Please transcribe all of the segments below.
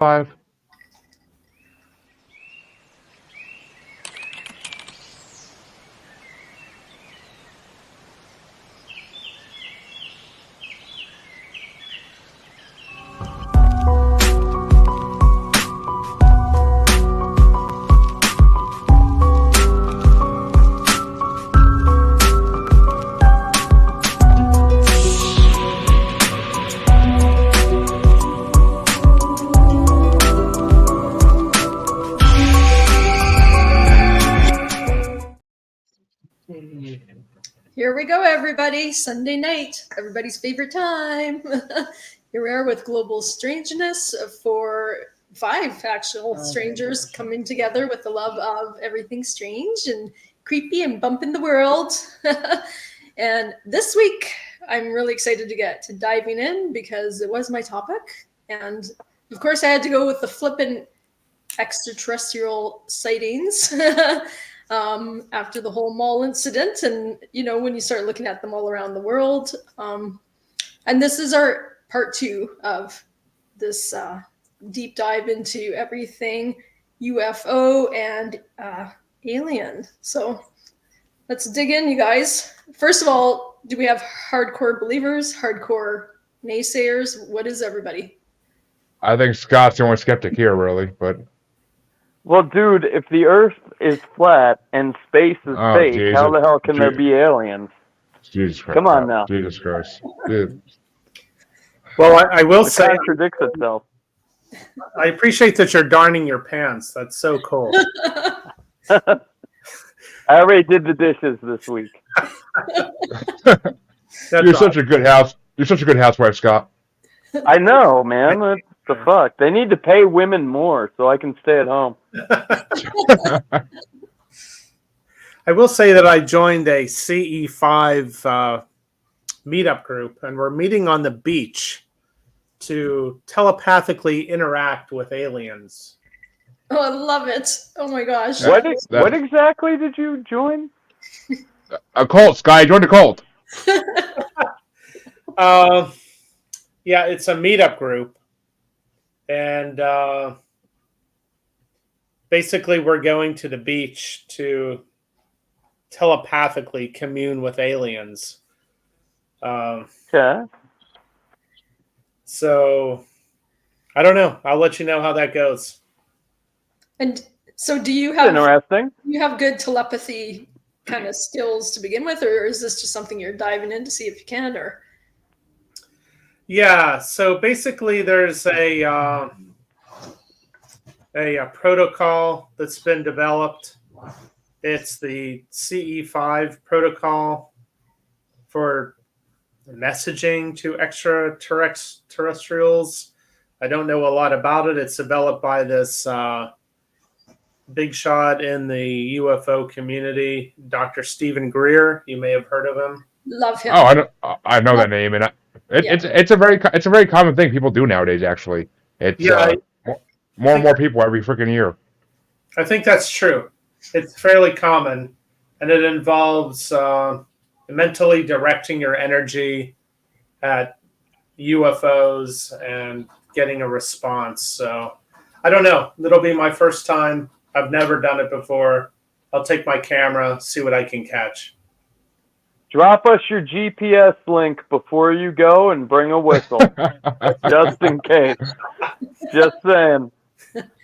5. Here we go, everybody. Sunday night, everybody's favorite time. Here we are with Global Strangeness for 5 actual strangers coming together with the love of everything strange and creepy and bumping the world. And this week, I'm really excited to get to diving in because it was my topic. And of course, I had to go with the flippin' extraterrestrial sightings. After the whole mall incident, and when you start looking at them all around the world, and this is our part 2 of this deep dive into everything UFO and alien. So let's dig in, you guys. First of all, do we have hardcore believers, hardcore naysayers? What is everybody? I think Scott's the only skeptic here, really, but... Well, dude, if the Earth is flat and space is fake, Jesus. how the hell can there be aliens? Jesus Christ. Come on now. Jesus Christ. Dude. Well, I will say... It contradicts itself. I appreciate that you're darning your pants. That's so cool. I already did the dishes this week. You're such a good housewife, Scott. I know, man. What the fuck? They need to pay women more so I can stay at home. I will say that I joined a CE5 meetup group, and we're meeting on the beach to telepathically interact with aliens. Oh, I love it. Oh my gosh. What exactly did you join? A cult, Sky. Join the cult. Yeah, it's a meetup group. And basically, we're going to the beach to telepathically commune with aliens. Okay. So, I don't know. I'll let you know how that goes. And so do you have... Interesting. Do you have good telepathy kind of skills to begin with, or is this just something you're diving in to see if you can, or... Yeah, so basically there's a protocol that's been developed. It's the CE5 protocol for messaging to extraterrestrials. I don't know a lot about it. It's developed by this big shot in the UFO community, Dr. Stephen Greer. You may have heard of him. Love him. Oh, I know that name, and it's a very common thing people do nowadays. Actually, it's more and more people every freaking year. I think that's true. It's fairly common, and it involves mentally directing your energy at UFOs and getting a response. So I don't know. It'll be my first time. I've never done it before. I'll take my camera, see what I can catch. Drop us your GPS link before you go and bring a whistle. Just in case. Just saying.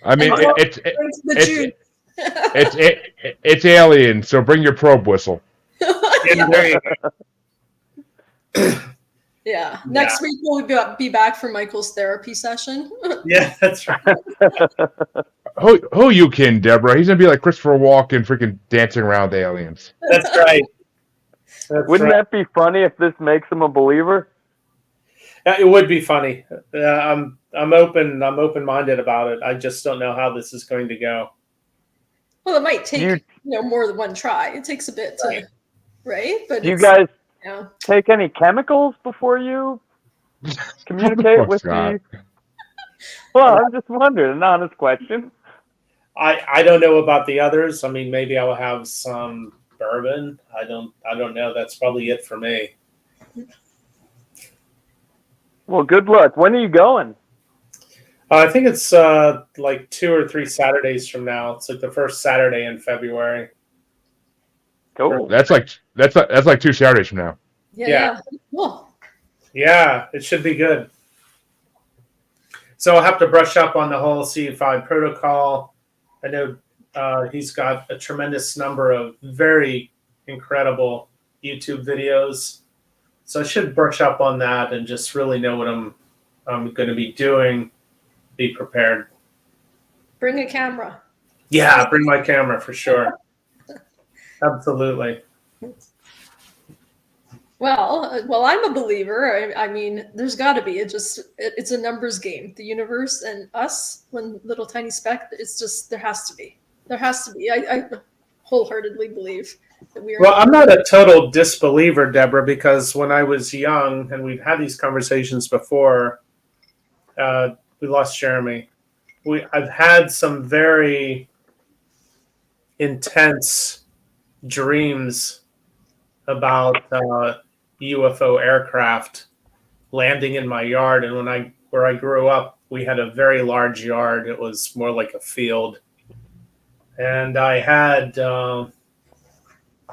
I mean, it's alien, so bring your probe whistle. Yeah. Next week we'll be back for Michael's therapy session. Yeah, that's right. Who you kidding, Debra? He's gonna be like Christopher Walken, freaking dancing around aliens. That's right. Wouldn't that be funny if this makes him a believer? It would be funny. I'm open-minded about it. I just don't know how this is going to go. Well, it might take more than one try. It takes a bit to, right? But do you guys take any chemicals before you communicate with the? Well, I'm just wondering. An honest question. I don't know about the others. I mean, maybe I will have some bourbon. I don't know. That's probably it for me. Well, good luck. When are you going? I think it's like 2 or 3 Saturdays from now. It's like the first Saturday in February. Cool. That's like 2 Saturdays from now. Yeah. Cool. Yeah, it should be good. So I'll have to brush up on the whole C5 protocol. I know he's got a tremendous number of very incredible YouTube videos. So I should brush up on that and just really know what I'm going to be doing. Be prepared. Bring a camera. Yeah, bring my camera for sure. Absolutely. Well, I'm a believer. I mean, there's got to be. It's a numbers game. The universe and us, one little tiny speck. It's just there has to be. There has to be. I wholeheartedly believe that we are. Well, I'm not a total disbeliever, Debra, because when I was young, and we've had these conversations before, we lost Jeremy. I've had some very intense dreams about UFO aircraft landing in my yard. And where I grew up, we had a very large yard. It was more like a field. And I had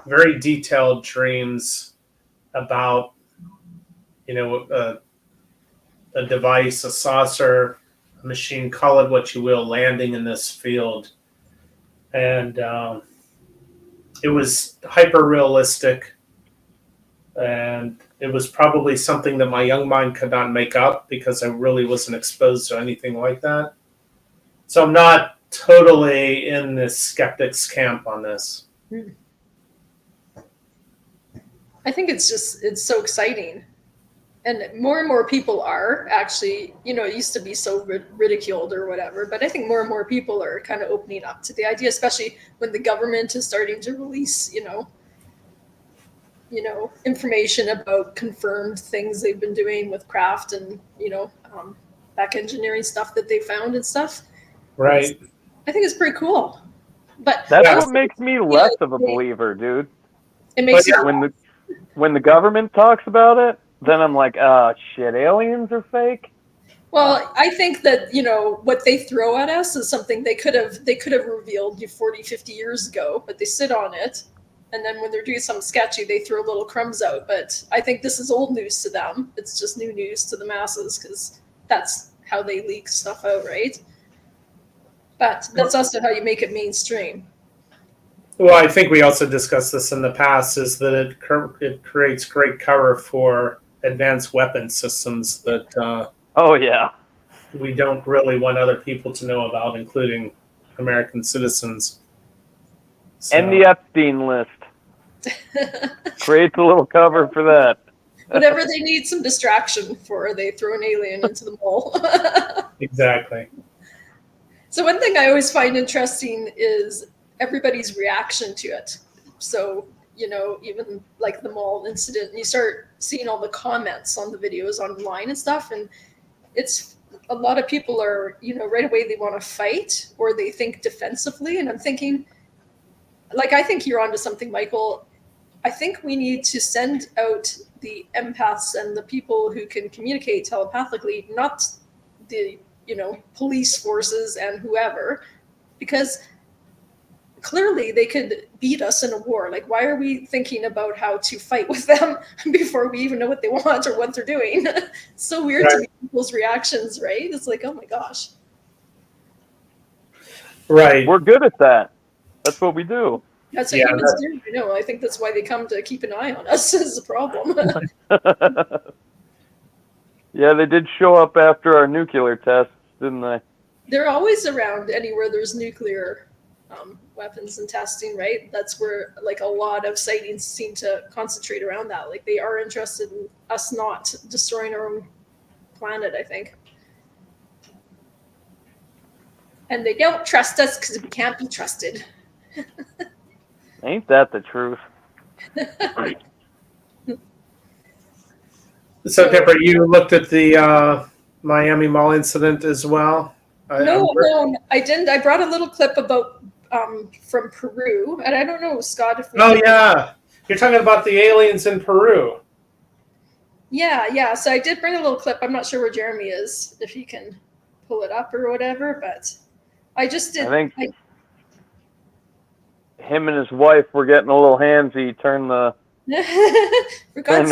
very detailed dreams about, a device, a saucer, a machine, call it what you will, landing in this field. And it was hyper realistic. And it was probably something that my young mind could not make up because I really wasn't exposed to anything like that. So I'm not totally in this skeptics camp on this. I think it's so exciting. And more people are actually, it used to be so ridiculed or whatever, but I think more and more people are kind of opening up to the idea, especially when the government is starting to release, information about confirmed things they've been doing with craft and, back engineering stuff that they found and stuff. Right. I think it's pretty cool. But that's what makes me less of a believer, dude. It makes you when the government talks about it, then I'm like, oh shit, aliens are fake. Well, I think that, what they throw at us is something they could have revealed 40, 50 years ago, but they sit on it. And then when they're doing something sketchy, they throw little crumbs out. But I think this is old news to them. It's just new news to the masses because that's how they leak stuff out, right? But that's also how you make it mainstream. Well, I think we also discussed this in the past, is that it creates great cover for advanced weapon systems that we don't really want other people to know about, including American citizens. So. And the Epstein list. Creates a little cover for that. Whatever they need some distraction for, they throw an alien into the mall. Exactly. So one thing I always find interesting is everybody's reaction to it. So, even like the mall incident, and you start seeing all the comments on the videos online and stuff, and it's a lot of people are, right away they want to fight or they think defensively. And I'm thinking, I think you're onto something, Michael. I think we need to send out the empaths and the people who can communicate telepathically, not the, police forces and whoever, because clearly they could beat us in a war. Like, why are we thinking about how to fight with them before we even know what they want or what they're doing? It's so weird to me, people's reactions, right? It's like, oh my gosh. Right. We're good at that. That's what we do. That's what humans do. I think that's why they come to keep an eye on us is the problem. Yeah, they did show up after our nuclear tests, didn't they? They're always around anywhere there's nuclear weapons and testing, right? That's where a lot of sightings seem to concentrate around that. They are interested in us not destroying our own planet, I think. And they don't trust us because we can't be trusted. Ain't that the truth? So, Debra, you looked at the Miami Mall incident as well? No, I didn't. I brought a little clip about from Peru, and I don't know, Scott, if yeah, you're talking about the aliens in Peru. Yeah. So I did bring a little clip. I'm not sure where Jeremy is, if he can pull it up or whatever, but I just did. I think him and his wife were getting a little handsy. Turn the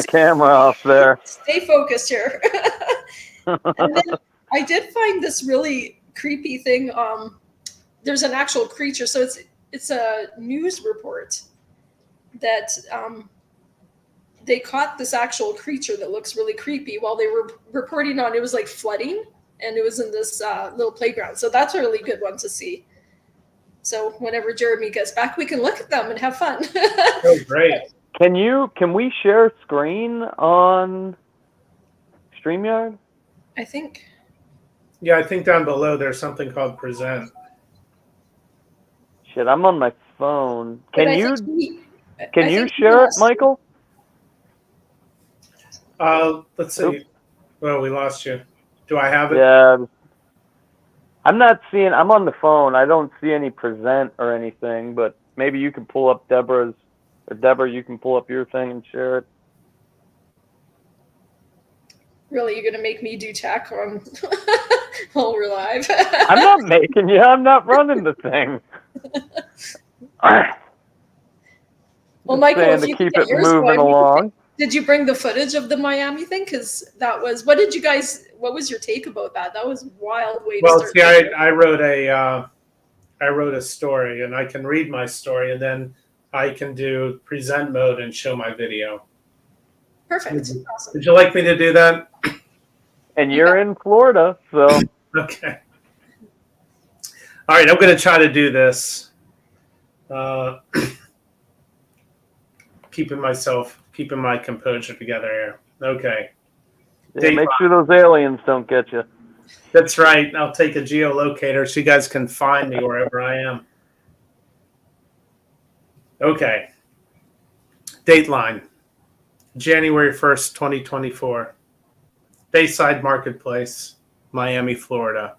camera off there. Stay focused here. And then I did find this really creepy thing. There's an actual creature, so it's a news report that they caught this actual creature that looks really creepy while they were reporting on. It was like flooding, and it was in this little playground. So that's a really good one to see. So whenever Jeremy gets back, we can look at them and have fun. Oh, great. Can we share screen on StreamYard? I think. Yeah, I think down below there's something called present. Shit, I'm on my phone. Can you share it, Michael? Let's see. Oops. Well, we lost you. Do I have it? Yeah. I'm not seeing. I'm on the phone. I don't see any present or anything. But maybe you can pull up Debra's, or Debra, you can pull up your thing and share it. Really, you're gonna make me do tech on while we're live? I'm not making you. I'm not running the thing. Well, Michael, if to you keep get it yours moving along. Did you bring the footage of the Miami thing? Because that was. What was your take about that? That was a wild way to start. Well, see, I wrote a story, and I can read my story, and then I can do present mode and show my video. Perfect. Awesome. Would you like me to do that? And you're in Florida, so. Okay. All right, I'm going to try to do this. Keeping my composure together here. Okay. Yeah, make sure those aliens don't get you. That's right. I'll take a geolocator so you guys can find me wherever I am. Okay. Dateline. January 1st, 2024. Bayside Marketplace, Miami, Florida.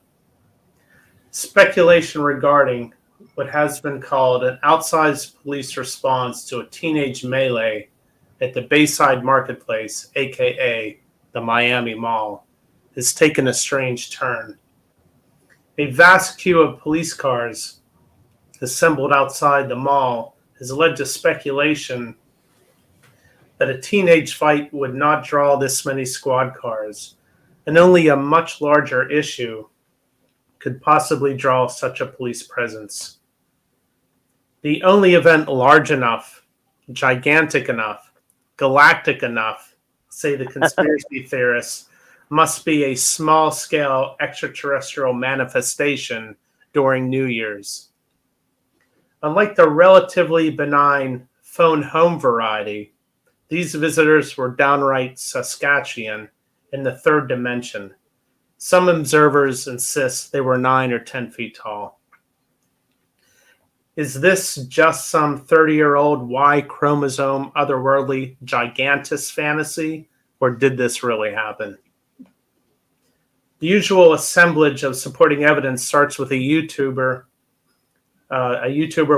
Speculation regarding what has been called an outsized police response to a teenage melee at the Bayside Marketplace, a.k.a. the Miami Mall, has taken a strange turn. A vast queue of police cars assembled outside the mall has led to speculation that a teenage fight would not draw this many squad cars, and only a much larger issue could possibly draw such a police presence. The only event large enough, gigantic enough, galactic enough, say the conspiracy theorists, must be a small-scale extraterrestrial manifestation during New Year's. Unlike the relatively benign phone home variety, these visitors were downright Saskatchewan in the third dimension. Some observers insist they were 9 or 10 feet tall. Is this just some 30-year-old Y chromosome otherworldly gigantus fantasy, or did this really happen? The usual assemblage of supporting evidence starts with a YouTuber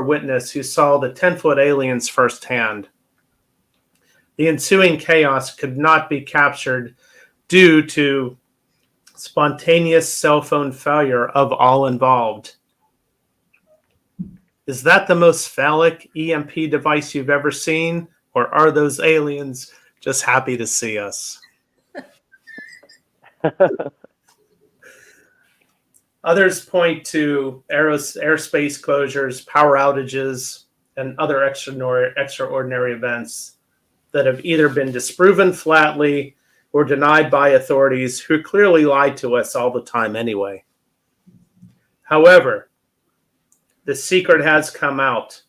witness who saw the 10-foot aliens firsthand. The ensuing chaos could not be captured due to spontaneous cell phone failure of all involved. Is that the most phallic EMP device you've ever seen, or are those aliens just happy to see us? Others point to airspace closures, power outages, and other extraordinary events that have either been disproven flatly or denied by authorities who clearly lie to us all the time anyway. However, the secret has come out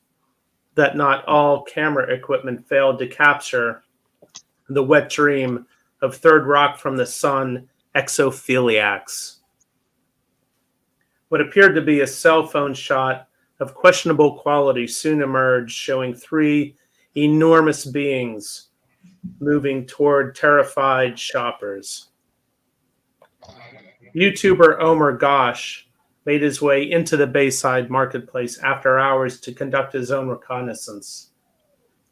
that not all camera equipment failed to capture the wet dream of third rock from the sun exophiliacs. What appeared to be a cell phone shot of questionable quality soon emerged, showing 3 enormous beings moving toward terrified shoppers. YouTuber Omer Gosh made his way into the Bayside Marketplace after hours to conduct his own reconnaissance.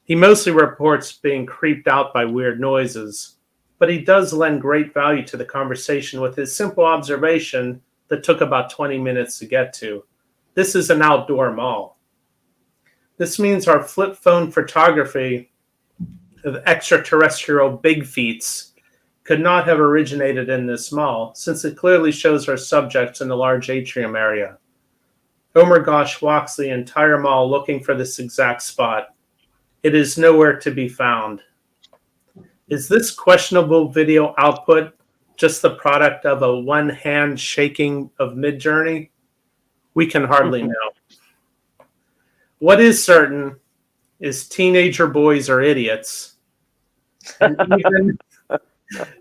He mostly reports being creeped out by weird noises, but he does lend great value to the conversation with his simple observation that took about 20 minutes to get to. This is an outdoor mall. This means our flip phone photography of extraterrestrial big feets could not have originated in this mall, since it clearly shows our subjects in the large atrium area. Omergosh walks the entire mall looking for this exact spot. It is nowhere to be found. Is this questionable video output just the product of a one-hand shaking of Midjourney? We can hardly know. What is certain is teenager boys are idiots. And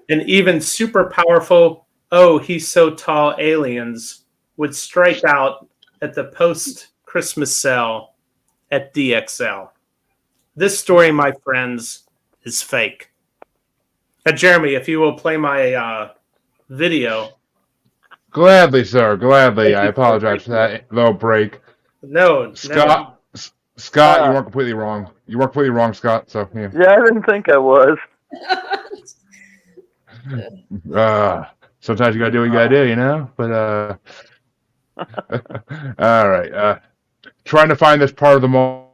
even super powerful, oh, he's so tall aliens would strike out at the post-Christmas sale at DXL. This story, my friends, is fake. Jeremy, if you will play my video. Gladly, sir. Gladly. I apologize for that little break. No, Scott, you weren't completely wrong. You weren't completely wrong, Scott. So yeah. Yeah, I didn't think I was. Sometimes you gotta do what you gotta do, you know. But all right. Trying to find this part of the mall.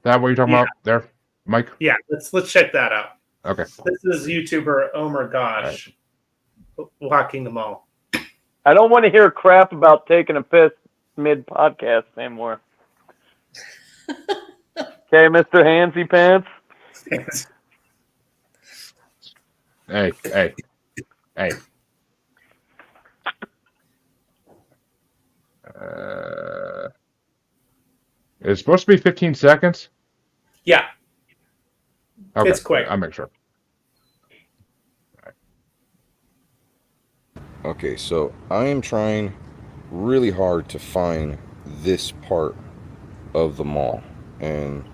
That what you're talking about there, Mike? Yeah, let's check that out. Okay. This is YouTuber Omergosh walking the mall. I don't want to hear crap about taking a piss mid-podcast anymore. Okay, Mr. Handsy Pants? Hey. It's supposed to be 15 seconds? Yeah. Okay. It's quick. I'll make sure. Okay, so I am trying really hard to find this part of the mall, and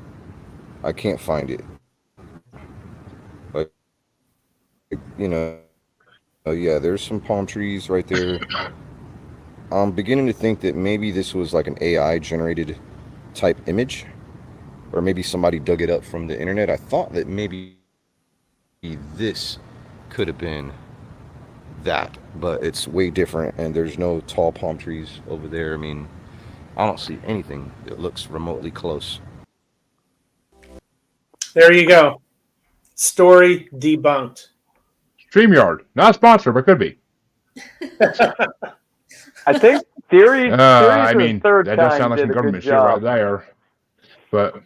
I can't find it. Like, you know, yeah, there's some palm trees right there. I'm beginning to think that maybe this was like an AI generated type image, or maybe somebody dug it up from the internet. I thought that maybe this could have been that, but it's way different, and there's no tall palm trees over there. I mean, I don't see anything that looks remotely close. There you go. Story debunked. StreamYard, not sponsored, but could be. I think theories I of mean, the third that does kind sound like did some a government good shit right job. there. But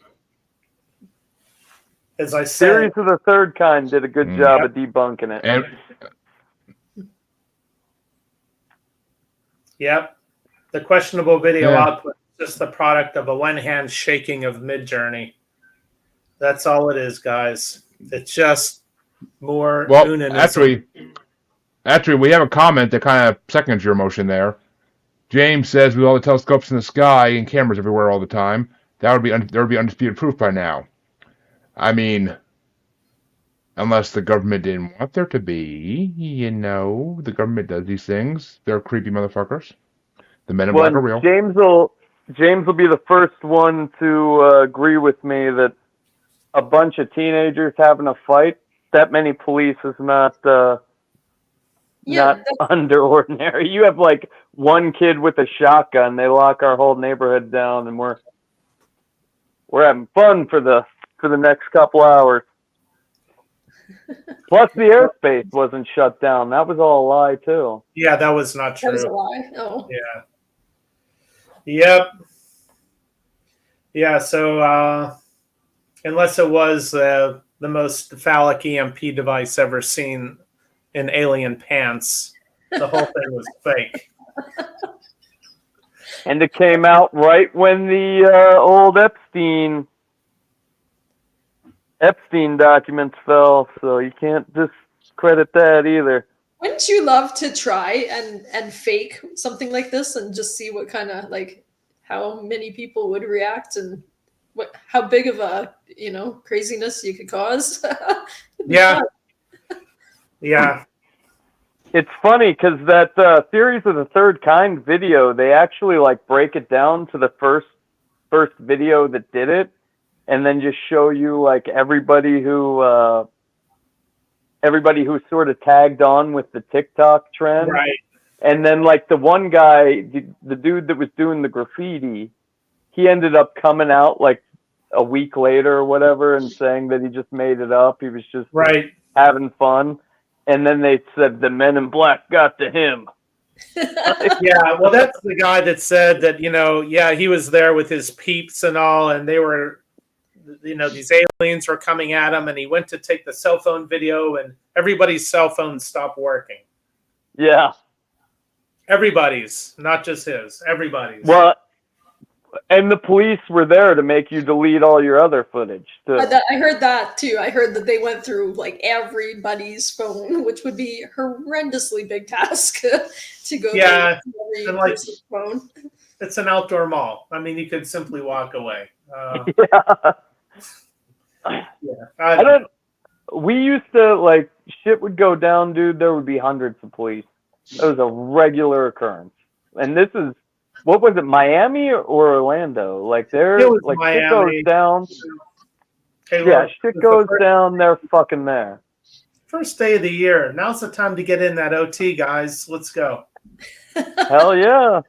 As I said, Theories of the third kind did a good job of debunking it. and yep, the questionable video output is just the product of a one-hand shaking of Midjourney. That's all it is, guys. It's just more Well, actually, we have a comment that kind of seconds your motion there. James says, with all the telescopes in the sky and cameras everywhere all the time, there would be undisputed proof by now. I mean, unless the government didn't want there to be, you know, the government does these things. They're creepy motherfuckers. The men in black are real. James will be the first one to agree with me that a bunch of teenagers having a fight, that many police is not under ordinary. You have like one kid with a shotgun, they lock our whole neighborhood down, and we're having fun for the next couple hours. Plus the airspace wasn't shut down. That was all a lie too. Yeah, that was not true. That was a lie. Oh. Yeah. Yep. Yeah, so unless it was the most phallic EMP device ever seen in alien pants, the whole thing was fake. And it came out right when the old Epstein documents fell, so you can't discredit that either. Wouldn't you love to try and fake something like this and just see what kind of, like, how many people would react and how big of a, craziness you could cause? Yeah. Yeah. It's funny because that Theories of the Third Kind video, they actually like break it down to the first video that did it, and then just show you like everybody who sort of tagged on with the TikTok trend. Right. And then like the one guy, the dude that was doing the graffiti, he ended up coming out like a week later or whatever and saying that he just made it up. He was just Right. having fun. And then they said the men in black got to him. Yeah, well, that's the guy that said that, he was there with his peeps and all, and they were, these aliens were coming at him, and he went to take the cell phone video, and everybody's cell phones stopped working. Yeah. Everybody's, not just his. Everybody's. Well, and the police were there to make you delete all your other footage. I heard that too. I heard that they went through like everybody's phone, which would be a horrendously big task to go through every and like, person's phone. It's an outdoor mall. I mean, you could simply walk away. Yeah. We used to, like, shit would go down, dude. There would be hundreds of police. It was a regular occurrence. And this is, what was it, Miami or Orlando? Like, like, Miami. shit goes down. Hey, Yeah, look, shit goes down, they're fucking there. First day of the year. Now's the time to get in that OT, guys. Let's go. Hell yeah.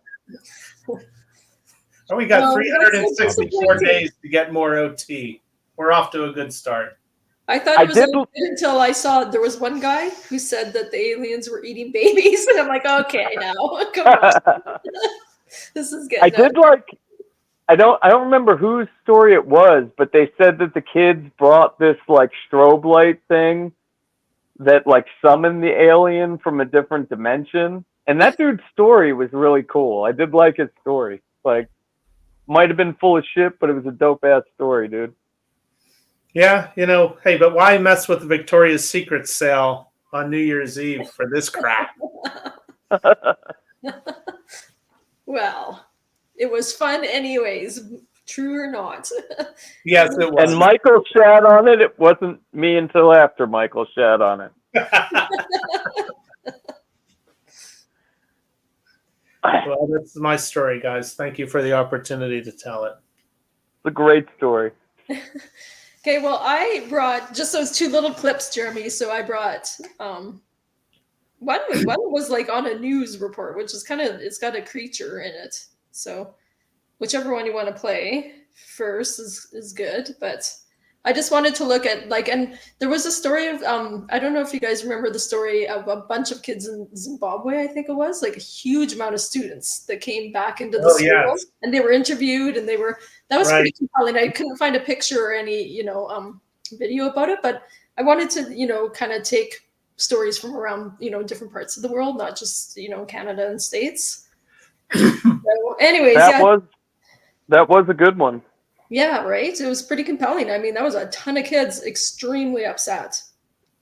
And we got 364 days to get more OT. We're off to a good start. I thought it was good until I saw there was one guy who said that the aliens were eating babies, and I'm like, okay, now come on, this is good. I don't remember whose story it was, but they said that the kids brought this like strobe light thing that like summoned the alien from a different dimension, and that dude's story was really cool. I did like his story. Like, might have been full of shit, but it was a dope ass story, dude. Yeah, hey, but why mess with the Victoria's Secret sale on New Year's Eve for this crap? Well, it was fun anyways, true or not. Yes, it was. And Michael shat on it. It wasn't me until after Michael shat on it. Well, that's my story, guys. Thank you for the opportunity to tell it. It's a great story. Okay, well, I brought just those two little clips, Jeremy. So I brought one was like on a news report, which is it's got a creature in it. So whichever one you want to play first is good. But I just wanted to look at and there was a story of I don't know if you guys remember the story of a bunch of kids in Zimbabwe. I think it was like a huge amount of students that came back into the school, and they were interviewed, and that was pretty compelling. I couldn't find a picture or any video about it, but I wanted to kind of take stories from around different parts of the world, not just Canada and States. So anyways, that was a good one. Yeah, right. It was pretty compelling. I mean, that was a ton of kids extremely upset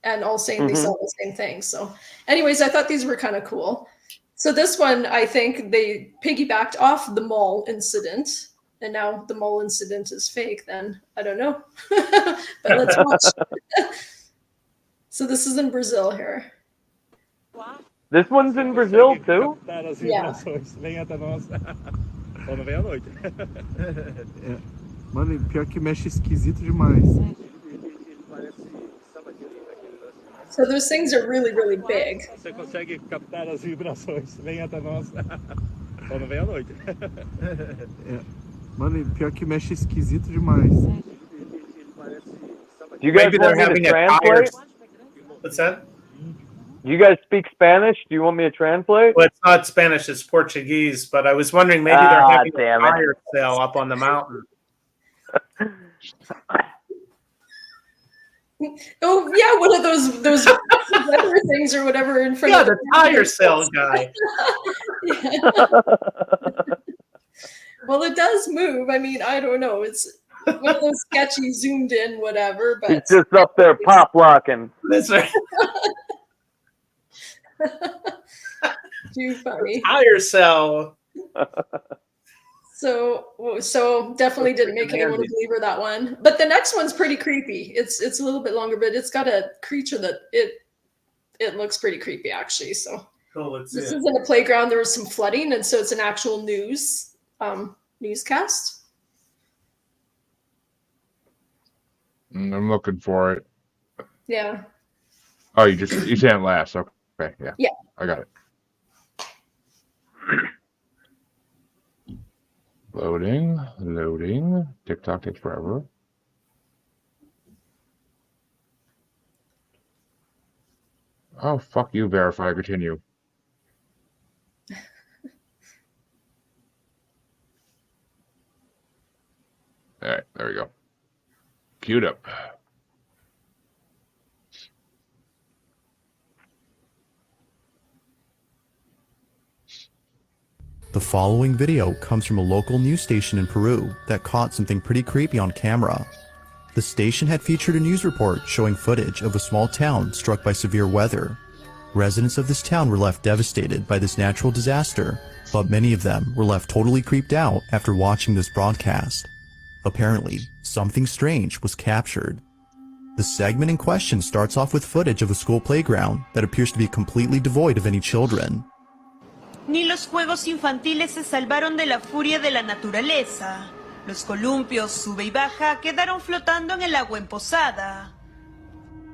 and all saying they saw the same thing. So anyways, I thought these were kind of cool. So this one, I think they piggybacked off the mall incident, and now the mall incident is fake. Then I don't know, but let's watch. So this is in Brazil here. This one's in Brazil too? Yeah. Mano, pior que mexe esquisito demais. So those things are really, really big. Você consegue captar as vibrações. Vem até nós. Só não vem à noite. Mano, pior que mexe esquisito demais. Do you guys want me to translate? What's that? Do you guys speak Spanish? Do you want me to translate? Well, it's not Spanish, it's Portuguese, but I was wondering maybe they're having a fire sale up on the mountain. Oh yeah, one of those weather things or whatever in front of the tire sale guy. Well, it does move. I mean, I don't know. It's one of those sketchy zoomed in whatever, but it's just up there pop locking. That's right. Too funny. Tire sale. So definitely didn't make anyone a believer that one. But the next one's pretty creepy. It's a little bit longer, but it's got a creature that it looks pretty creepy actually. So cool, this is in a playground. There was some flooding, and so it's an actual newscast. I'm looking for it. Yeah. Oh, you saying last? Okay, yeah. Yeah. I got it. Loading. TikTok takes forever. Oh, fuck you, verify. Continue. All right, there we go. Queued up. The following video comes from a local news station in Peru that caught something pretty creepy on camera. The station had featured a news report showing footage of a small town struck by severe weather. Residents of this town were left devastated by this natural disaster, but many of them were left totally creeped out after watching this broadcast. Apparently, something strange was captured. The segment in question starts off with footage of a school playground that appears to be completely devoid of any children. Ni los juegos infantiles se salvaron de la furia de la naturaleza. Los columpios sube y baja quedaron flotando en el agua emposada.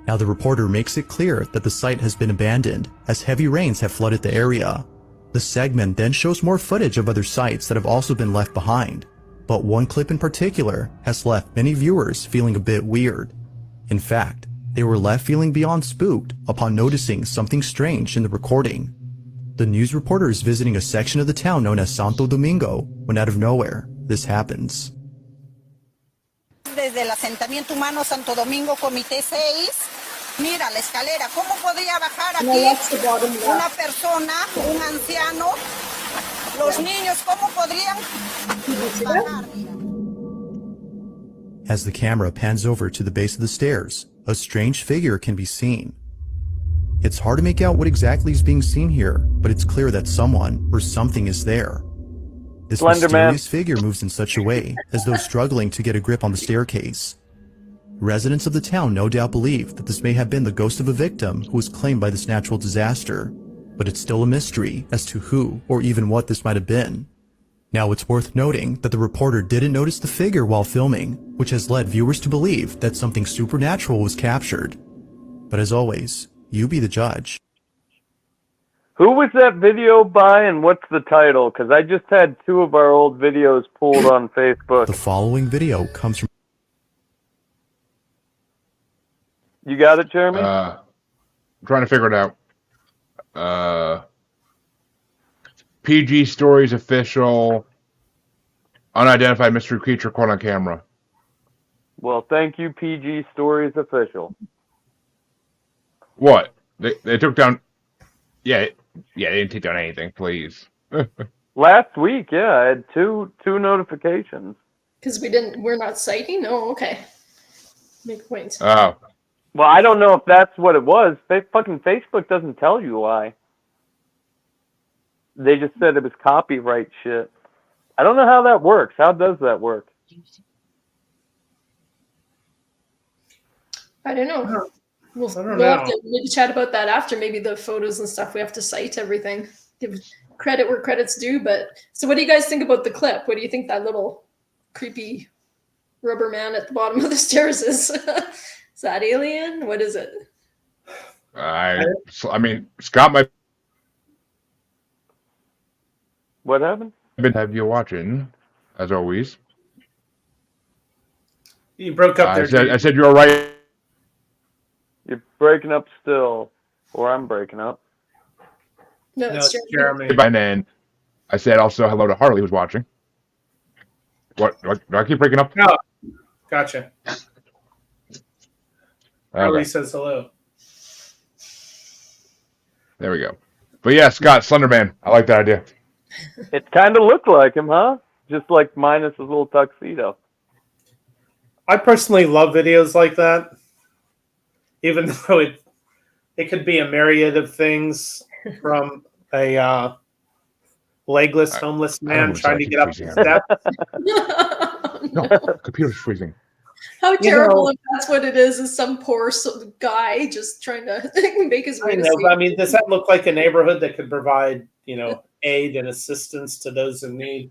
Now the reporter makes it clear that the site has been abandoned as heavy rains have flooded the area. The segment then shows more footage of other sites that have also been left behind, but one clip in particular has left many viewers feeling a bit weird. In fact, they were left feeling beyond spooked upon noticing something strange in the recording. The news reporter is visiting a section of the town known as Santo Domingo when out of nowhere, this happens. Desde el asentamiento humano Santo Domingo, Comité 6, mira la escalera, ¿cómo podría bajar aquí una persona, un anciano? Los niños, ¿cómo podrían bajar? As the camera pans over to the base of the stairs, a strange figure can be seen. It's hard to make out what exactly is being seen here, but it's clear that someone or something is there. This mysterious figure moves in such a way as though struggling to get a grip on the staircase. Residents of the town no doubt believe that this may have been the ghost of a victim who was claimed by this natural disaster, but it's still a mystery as to who or even what this might have been. Now it's worth noting that the reporter didn't notice the figure while filming, which has led viewers to believe that something supernatural was captured. But as always, you be the judge. Who was that video by and what's the title? Because I just had 2 of our old videos pulled on Facebook. The following video comes from... You got it, Jeremy? I'm trying to figure it out. PG Stories official. Unidentified mystery creature caught on camera. Well, thank you, PG Stories official. What? They took down... Yeah, they didn't take down anything, please. Last week, yeah, I had two notifications. Because we're not citing? Oh, okay. Make a point. Oh. Well, I don't know if that's what it was. Fucking Facebook doesn't tell you why. They just said it was copyright shit. I don't know how that works. How does that work? I don't know. We'll know. have to maybe chat about that after. Maybe the photos and stuff, we have to cite everything. Give credit where credit's due. But so what do you guys think about the clip? What do you think that little creepy rubber man at the bottom of the stairs is? Is that alien? What is it? I mean, Scott might What happened? have you watching, as always. You broke up there. I said you're right. You're breaking up still, or I'm breaking up. No, it's Jeremy. And then I said also hello to Harley, who's watching. What? Do I keep breaking up? No. Gotcha. Harley Okay. says hello. There we go. But yeah, Scott, Slenderman. I like that idea. It kind of looked like him, huh? Just like minus his little tuxedo. I personally love videos like that, even though it could be a myriad of things, from a legless homeless man trying to get up the steps. No, computer's freezing. How terrible if that's what it is some poor guy just trying to make his way I to know, safety. but I mean, does that look like a neighborhood that could provide, aid and assistance to those in need?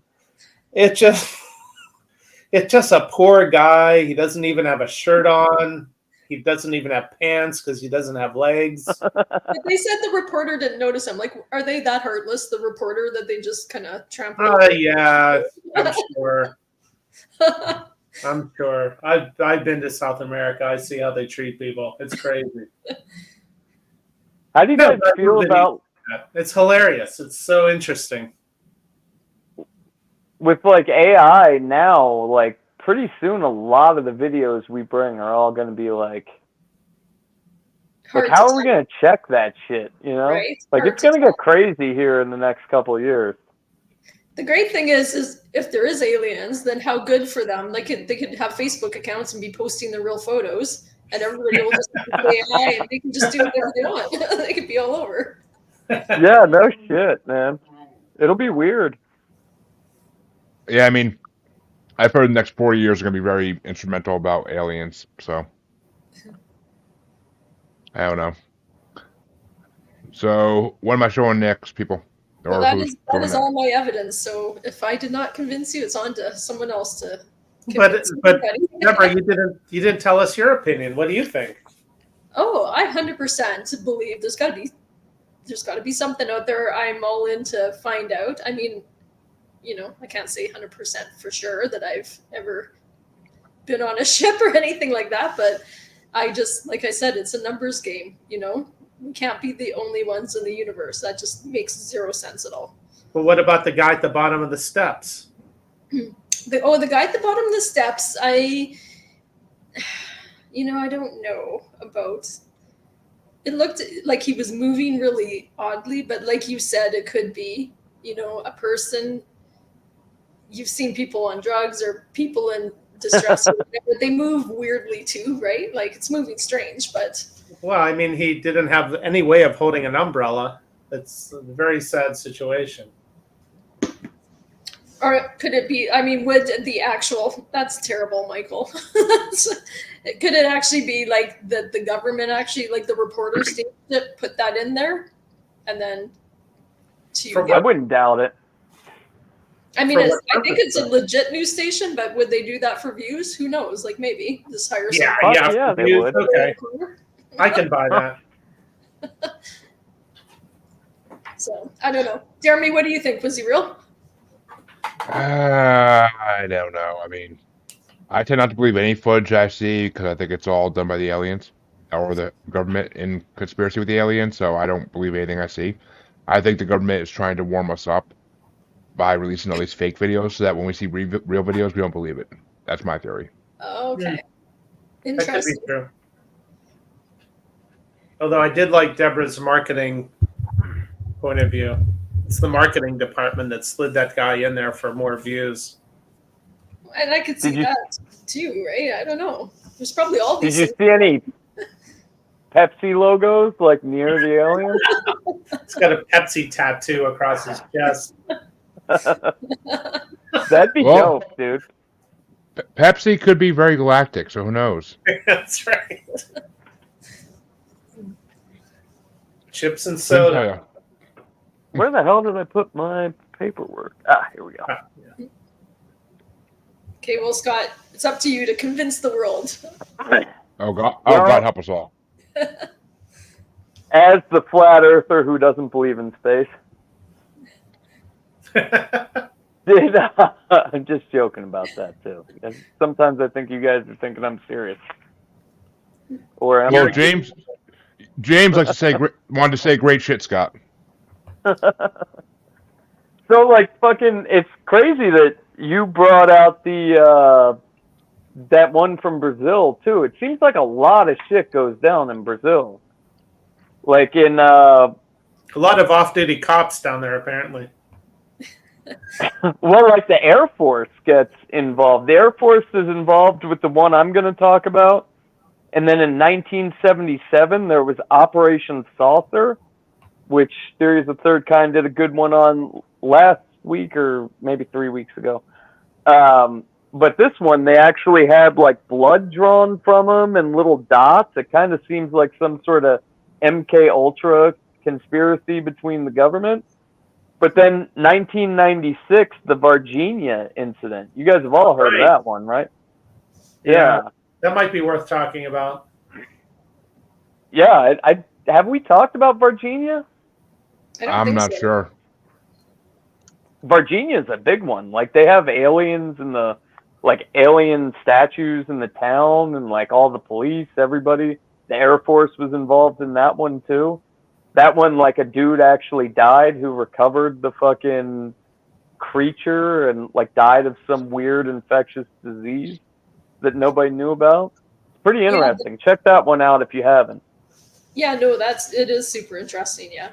It's just a poor guy. He doesn't even have a shirt on. he doesn't even have pants because he doesn't have legs. But they said the reporter didn't notice him. Like, are they that heartless, the reporter, that they just kind of trample over? Yeah, I'm sure. I'm sure. I've been to South America. I see how they treat people. It's crazy. How do you guys feel about? It's hilarious. It's so interesting. With like AI now, like pretty soon, a lot of the videos we bring are all going to be like how are we going to check that shit? You know, right? Like it's going to get crazy here in the next couple of years. The great thing is if there is aliens, then how good for them. Like they could have Facebook accounts and be posting their real photos, and everybody will just play AI, and they can just do whatever they want. They could be all over. Yeah, no shit, man. It'll be weird. Yeah, I mean, I've heard the next 4 years are going to be very instrumental about aliens, so I don't know. So, what am I showing next, people? Well, that is all my evidence. So if I did not convince you, it's on to someone else to convince But Debra, you didn't tell us your opinion. What do you think? Oh, I 100% believe there's got to be something out there. I'm all in to find out. I mean, I can't say 100% for sure that I've ever been on a ship or anything like that, but I just, like I said, it's a numbers game, We can't be the only ones in the universe. That just makes zero sense at all. But what about the guy at the bottom of the steps? The guy at the bottom of the steps, I don't know about. It looked like he was moving really oddly, but like you said, it could be, a person. You've seen people on drugs or people in distress, or whatever. They move weirdly too, right? Like it's moving strange, but. Well, I mean, he didn't have any way of holding an umbrella. It's a very sad situation. Or could it be, would the actual, that's terrible, Michael. Could it actually be like the government actually, like the reporter station put that in there? And then I wouldn't doubt it. I think it's a legit news station, but would they do that for views? Who knows? Like maybe just hire someone. Yeah, they would. Okay. I can buy that. So, I don't know. Jeremy, what do you think? Was he real? I don't know. I mean, I tend not to believe any footage I see because I think it's all done by the aliens or the government in conspiracy with the aliens, so I don't believe anything I see. I think the government is trying to warm us up by releasing all these fake videos so that when we see real videos, we don't believe it. That's my theory. Okay. Interesting. That could be true. Although I did like Debra's marketing point of view. It's the marketing department that slid that guy in there for more views. And I could see that too, right? I don't know. There's probably all these. Did you see any Pepsi logos like near the alien? He's got a Pepsi tattoo across his chest. That'd be dope, dude. Pepsi could be very galactic, so who knows? That's right. Chips and soda. Where the hell did I put my paperwork? Here we go. Okay, well, Scott, it's up to you to convince the world. Oh God help us all. As the flat earther who doesn't believe in space. I'm just joking about that too. Sometimes I think you guys are thinking I'm serious. Or am I? James likes to say wanted to say great shit, Scott. So like fucking, it's crazy that you brought out the that one from Brazil too. It seems like a lot of shit goes down in Brazil. Like in a lot of off-duty cops down there apparently. Well, like the Air Force gets involved. The Air Force is involved with the one I'm going to talk about. And then in 1977, there was Operation Saucer, which Theories of the Third Kind did a good one on last week or maybe 3 weeks ago. But this one, they actually had like blood drawn from them and little dots. It kind of seems like some sort of MK Ultra conspiracy between the government. But then 1996, the Virginia incident. You guys have all heard of that one, right? Yeah. That might be worth talking about. Yeah, I have we talked about Virginia? I don't I'm think not so. sure. Virginia is a big one. Like they have aliens in the like alien statues in the town, and like all the police, everybody. The Air Force was involved in that one too. That one, like a dude actually died who recovered the fucking creature and like died of some weird infectious disease that nobody knew about. It's pretty Yeah, interesting. Check that one out if you haven't. yeah, no, it is super interesting. Yeah.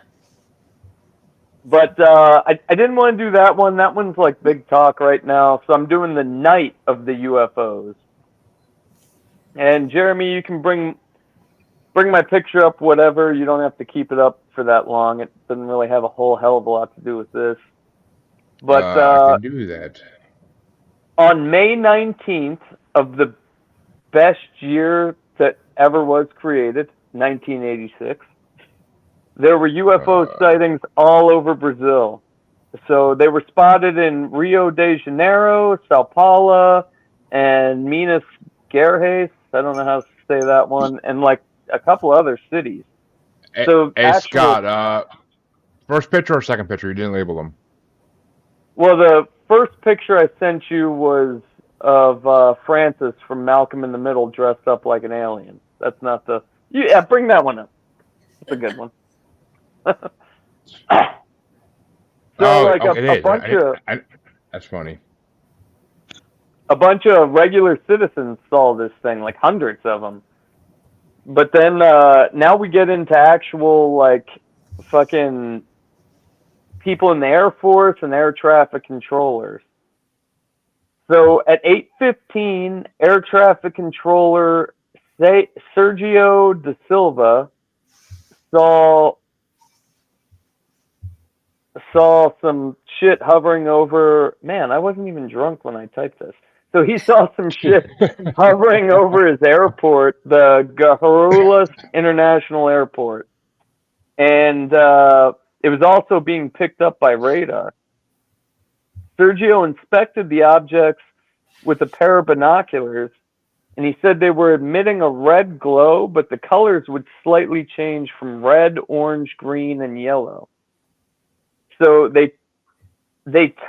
But I didn't want to do that one. That one's like big talk right now. So I'm doing the night of the UFOs. And Jeremy, you can bring my picture up, whatever. You don't have to keep it up for that long. It doesn't really have a whole hell of a lot to do with this. But I can do that. on May 19th of the best year that ever was created, 1986, there were UFO sightings all over Brazil. So they were spotted in Rio de Janeiro, Sao Paulo, and Minas Gerais. I don't know how to say that one, and like a couple other cities. So Hey, actual, Scott, first picture or second picture? You didn't label them. well, the first picture I sent you was of Francis from Malcolm in the Middle dressed up like an alien. That's not the. Yeah, bring that one up. It's a good one. So like it a is. bunch of That's funny. a bunch of regular citizens saw this thing, like hundreds of them. But then now we get into actual like fucking people in the Air Force and air traffic controllers. So at 8:15, air traffic controller Sergio da Silva saw some shit hovering over. Man, I wasn't even drunk when I typed this. So he saw some shit hovering over his airport, the Guarulhos International Airport. And it was also being picked up by radar. Sergio inspected the objects with a pair of binoculars, and he said they were emitting a red glow, but the colors would slightly change from red, orange, green, and yellow. So they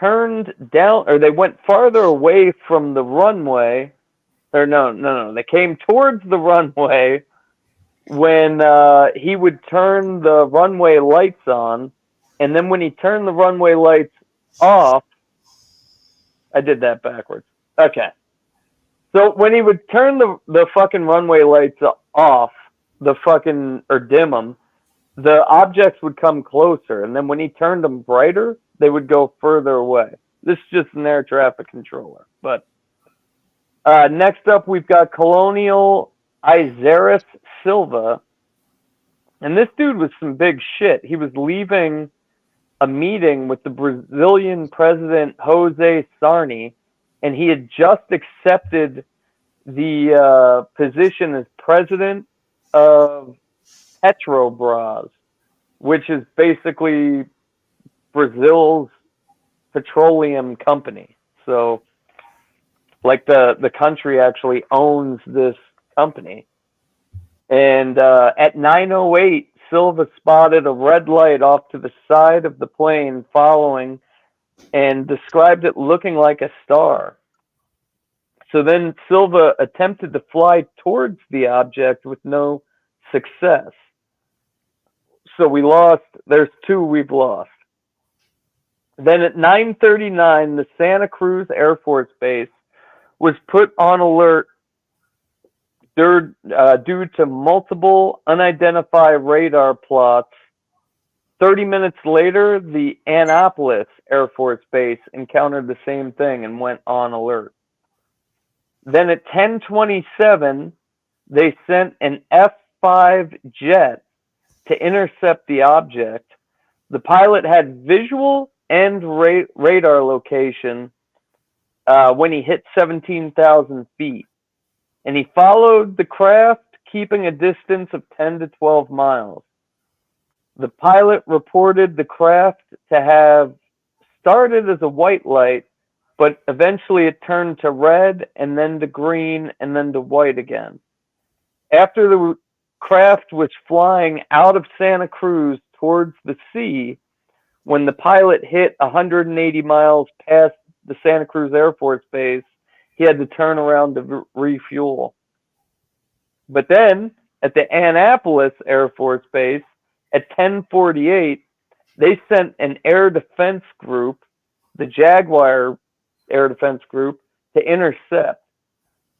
turned down, or they went farther away from the runway, or no, they came towards the runway when he would turn the runway lights on, and then when he turned the runway lights off, I did that backwards. Okay. So when he would turn the fucking runway lights off, or dim them, the objects would come closer, and then when he turned them brighter, they would go further away. This is just an air traffic controller. But next up, we've got Colonial Izares Silva, and this dude was some big shit. He was leaving a meeting with the Brazilian president Jose Sarney, and he had just accepted the position as president of Petrobras, which is basically Brazil's petroleum company. So, like the country actually owns this company. And at 9:08, Silva spotted a red light off to the side of the plane following, and described it looking like a star. So then Silva attempted to fly towards the object with no success. So we lost, there's two we've lost. Then at 9:39, the Santa Cruz Air Force Base was put on alert due to multiple unidentified radar plots. 30 minutes later, the Annapolis Air Force Base encountered the same thing and went on alert. Then at 10:27, they sent an F-5 jet to intercept the object. The pilot had visual and radar location when he hit 17,000 feet. And he followed the craft, keeping a distance of 10 to 12 miles. The pilot reported the craft to have started as a white light, but eventually it turned to red and then to green and then to white again. After the craft was flying out of Santa Cruz towards the sea when the pilot hit 180 miles past the Santa Cruz Air Force Base. He had to turn around to refuel. But then, at the Annapolis Air Force Base, at 10:48, they sent an air defense group, the Jaguar Air Defense Group, to intercept.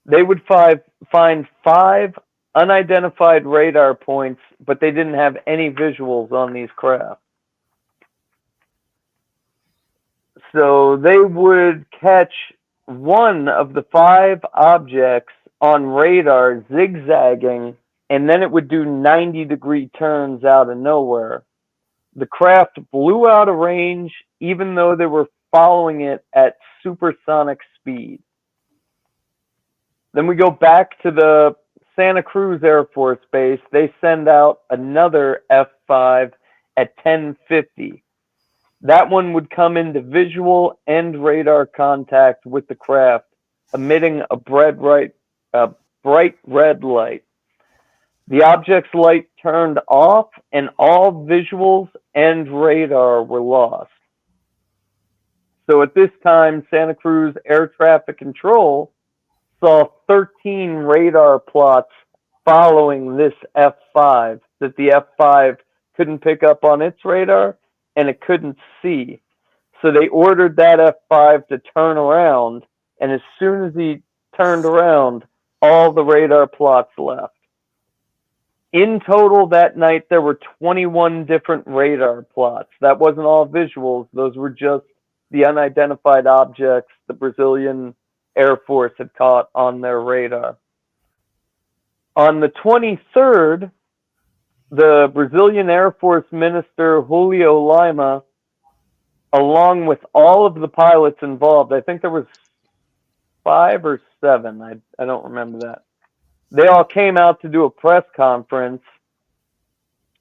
They would find 5 unidentified radar points, but they didn't have any visuals on these craft. So they would catch one of the 5 objects on radar zigzagging, and then it would do 90-degree turns out of nowhere. The craft blew out of range even though they were following it at supersonic speed. Then we go back to the Santa Cruz Air Force Base. They send out another F-5 at 10:50. That one would come into visual and radar contact with the craft, emitting a bright red light. The object's light turned off, and all visuals and radar were lost. So at this time, Santa Cruz Air Traffic Control saw 13 radar plots following this F-5 that the F-5 couldn't pick up on its radar and it couldn't see. So they ordered that F-5 to turn around, and as soon as he turned around, all the radar plots left. In total that night, there were 21 different radar plots. That wasn't all visuals. Those were just the unidentified objects the Brazilian Air Force had caught on their radar. On the 23rd, the Brazilian Air Force Minister Julio Lima, along with all of the pilots involved, I think there was 5 or 7, I don't remember that. They all came out to do a press conference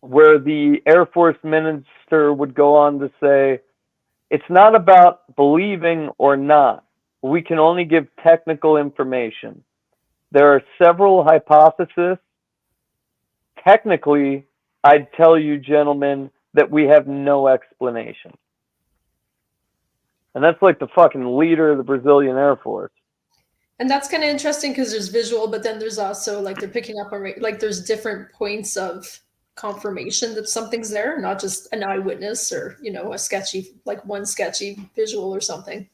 where the Air Force Minister would go on to say, it's not about believing or not. We can only give technical information. There are several hypotheses. Technically, I'd tell you, gentlemen, that we have no explanation. And that's like the fucking leader of the Brazilian Air Force. And that's kind of interesting because there's visual, but then there's also like they're picking up on like there's different points of confirmation that something's there, not just an eyewitness or a sketchy one sketchy visual or something.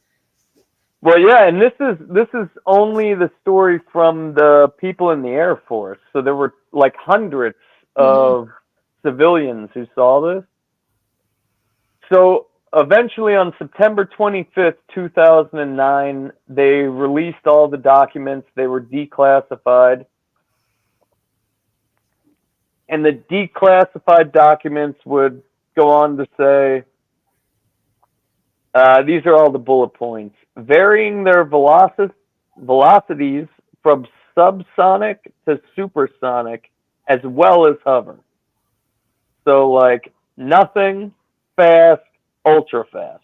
Well, yeah, and this is only the story from the people in the Air Force. So there were like hundreds of civilians who saw this. So eventually on September 25th, 2009, they released all the documents. They were declassified. And the declassified documents would go on to say, these are all the bullet points. Varying their velocities from subsonic to supersonic, as well as hover. So like nothing, fast, ultra fast.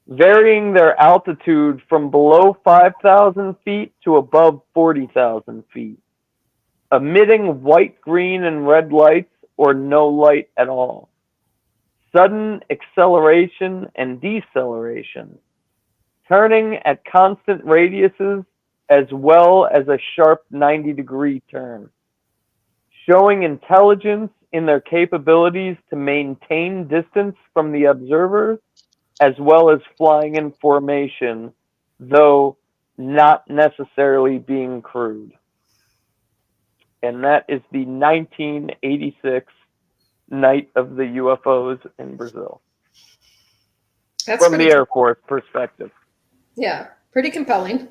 Varying their altitude from below 5,000 feet to above 40,000 feet. Emitting white, green, and red lights or no light at all. Sudden acceleration and deceleration. Turning at constant radiuses as well as a sharp 90-degree turn. Showing intelligence in their capabilities to maintain distance from the observers as well as flying in formation, though not necessarily being crewed. And that is the 1986 Night of the UFOs in Brazil. That's from the Air Force perspective. Yeah, pretty compelling.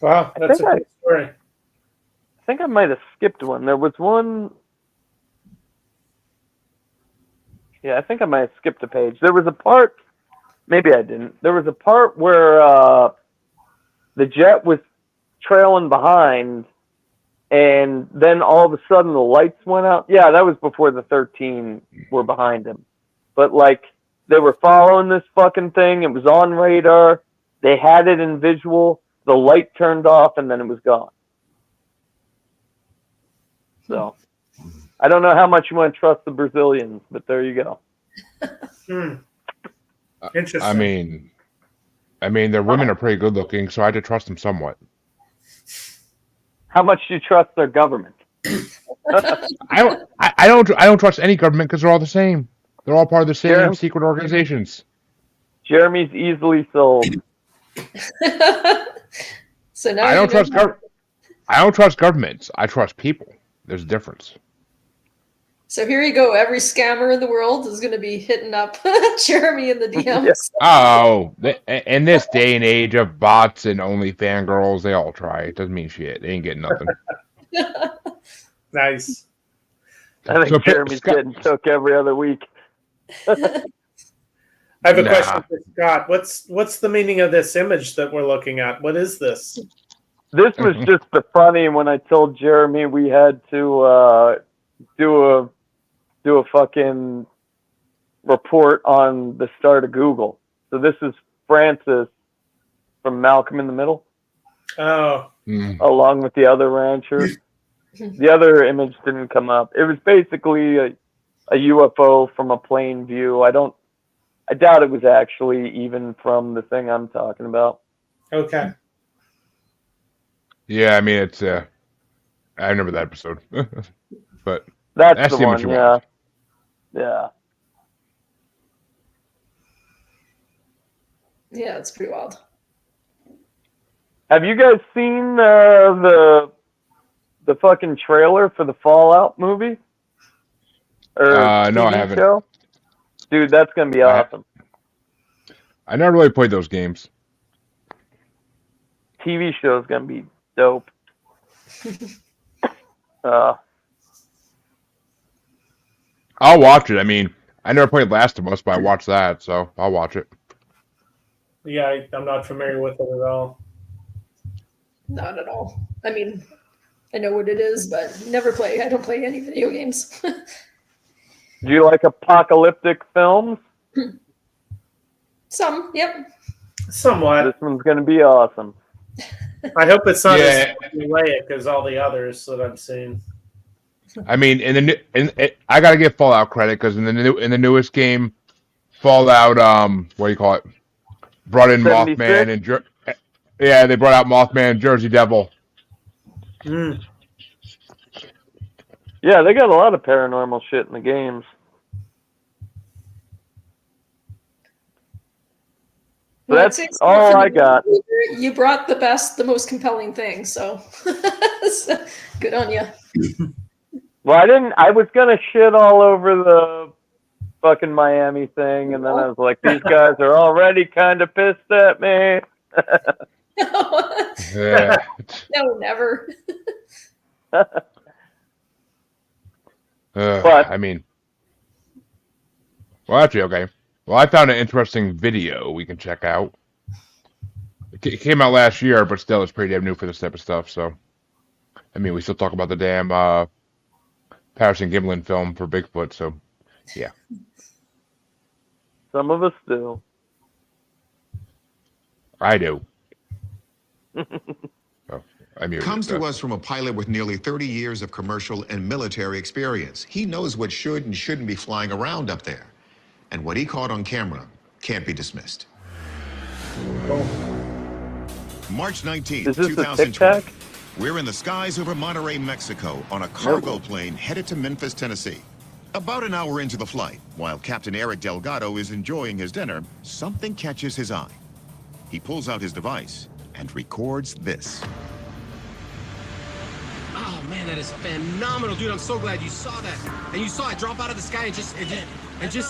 Wow, that's a good story. I think I might have skipped one. There was one. Yeah, I think I might have skipped a page. There was a part. Maybe I didn't. There was a part where the jet was trailing behind, and then all of a sudden the lights went out. Yeah, that was before the 13 were behind him. But like they were following this fucking thing. It was on radar. They had it in visual. The light turned off, and then it was gone. So I don't know how much you want to trust the Brazilians, but there you go. Interesting. I mean, their women are pretty good looking, so I had to trust them somewhat. How much do you trust their government? I don't trust any government because they're all the same. They're all part of the same secret organizations. Jeremy's easily sold. So now I don't trust governments. I trust people. There's a difference. So here you go. Every scammer in the world is going to be hitting up Jeremy in the DMs. Yes. Oh, in this day and age of bots and only fangirls, they all try. It doesn't mean shit. They ain't getting nothing. Nice. I think Jeremy's getting took every other week. I have a question for Scott. What's the meaning of this image that we're looking at? What is this? This was just the funny when I told Jeremy we had to do a fucking report on the start of Google. So this is Francis from Malcolm in the Middle. Oh. Along with the other rancher. The other image didn't come up. It was basically a UFO from a plane view. I doubt it was actually even from the thing I'm talking about. Okay. Yeah, I mean, it's I remember that episode. But that's the one, yeah. Yeah. Yeah, it's pretty wild. Have you guys seen the fucking trailer for the Fallout movie? Or no, I TV haven't. show? Dude, that's gonna be awesome. I never really played those games. TV show is gonna be dope. I'll watch it. I mean, I never played Last of Us, but I watched that, so I'll watch it. Yeah, I'm not familiar with it at all. Not at all. I mean, I know what it is, but I don't play any video games. Do you like apocalyptic films? Some, yep. Somewhat. This one's gonna be awesome. I hope it's not as formulaic as all the others that I've seen. I mean, I gotta give Fallout credit because in the newest game, Fallout, what do you call it? Brought in 76? Mothman and they brought out Mothman and Jersey Devil. Yeah, they got a lot of paranormal shit in the games. So that's all I got. You brought the most compelling thing, so good on you. Well, I was gonna shit all over the fucking Miami thing, and then I was like, these guys are already kind of pissed at me. No, never. I mean, well, actually, okay. Well, I found an interesting video we can check out. It came out last year, but still, it's pretty damn new for this type of stuff. So, I mean, we still talk about the damn Patterson Gimlin film for Bigfoot. So, yeah. Some of us do. I do. Comes to us from a pilot with nearly 30 years of commercial and military experience. He knows what should and shouldn't be flying around up there. And what he caught on camera can't be dismissed. March 19th, 2020. We're in the skies over Monterrey, Mexico, on a cargo plane headed to Memphis, Tennessee. About an hour into the flight, while Captain Eric Delgado is enjoying his dinner, something catches his eye. He pulls out his device and records this. Oh man, that is phenomenal, dude. I'm so glad you saw that. And you saw it drop out of the sky and just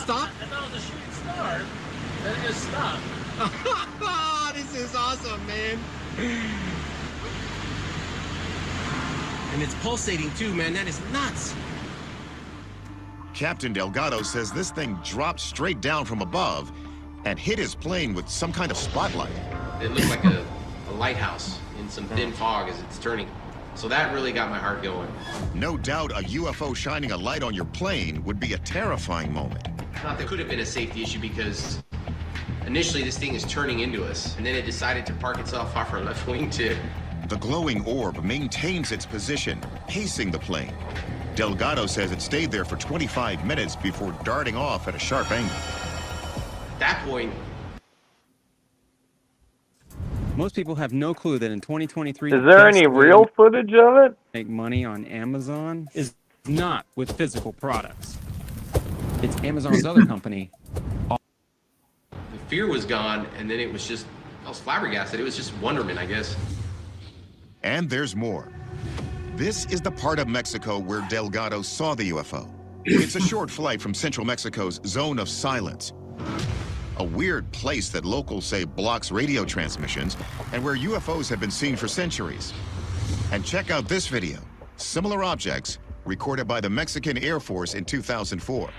stop? I thought it was a shooting star. Then it just stopped. This is awesome, man. And it's pulsating too, man. That is nuts. Captain Delgado says this thing dropped straight down from above and hit his plane with some kind of spotlight. It looked like a lighthouse in some thin fog as it's turning. So that really got my heart going. No doubt a UFO shining a light on your plane would be a terrifying moment. There could have been a safety issue because initially this thing is turning into us, and then it decided to park itself off our left wing too. The glowing orb maintains its position, pacing the plane. Delgado says it stayed there for 25 minutes before darting off at a sharp angle. At that point, most people have no clue that in 2023, is there any real footage of it? Make money on Amazon is not with physical products. It's Amazon's other company. the fear was gone, and then it was just, I was flabbergasted. It was just wonderment, I guess. And there's more. This is the part of Mexico where Delgado saw the UFO. It's a short flight from central Mexico's zone of silence. A weird place that locals say blocks radio transmissions and where UFOs have been seen for centuries. And check out this video. Similar objects recorded by the Mexican Air Force in 2004.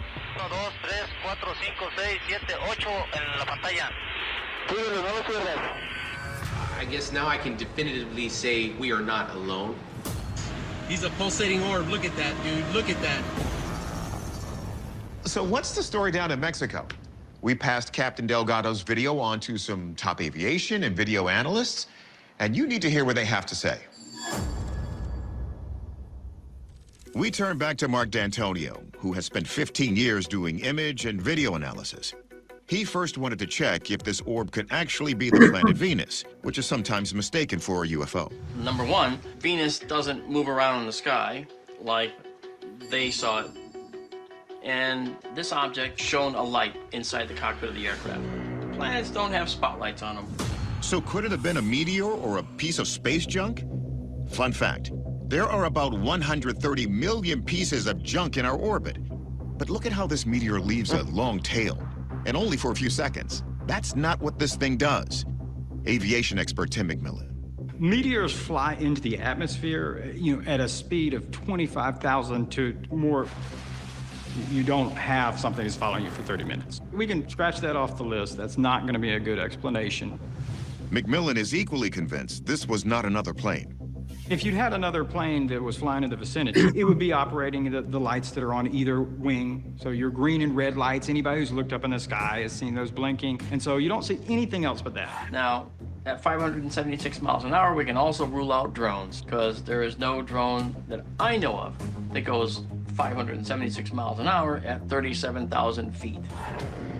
I guess now I can definitively say we are not alone. He's a pulsating orb. Look at that, dude. Look at that. So what's the story down in Mexico? We passed Captain Delgado's video on to some top aviation and video analysts, and you need to hear what they have to say. We turn back to Mark D'Antonio, who has spent 15 years doing image and video analysis. He first wanted to check if this orb could actually be the planet Venus, which is sometimes mistaken for a UFO. Number one, Venus doesn't move around in the sky like they saw it. And this object shone a light inside the cockpit of the aircraft. Planets don't have spotlights on them. So could it have been a meteor or a piece of space junk? Fun fact, there are about 130 million pieces of junk in our orbit. But look at how this meteor leaves a long tail, and only for a few seconds. That's not what this thing does. Aviation expert Tim McMillan. Meteors fly into the atmosphere, at a speed of 25,000 to more. You don't have something that's following you for 30 minutes. We can scratch that off the list. That's not going to be a good explanation. McMillan is equally convinced this was not another plane. If you'd had another plane that was flying in the vicinity, it would be operating the lights that are on either wing. So your green and red lights, anybody who's looked up in the sky has seen those blinking. And so you don't see anything else but that. Now, at 576 miles an hour, we can also rule out drones, because there is no drone that I know of that goes 576 miles an hour at 37,000 feet.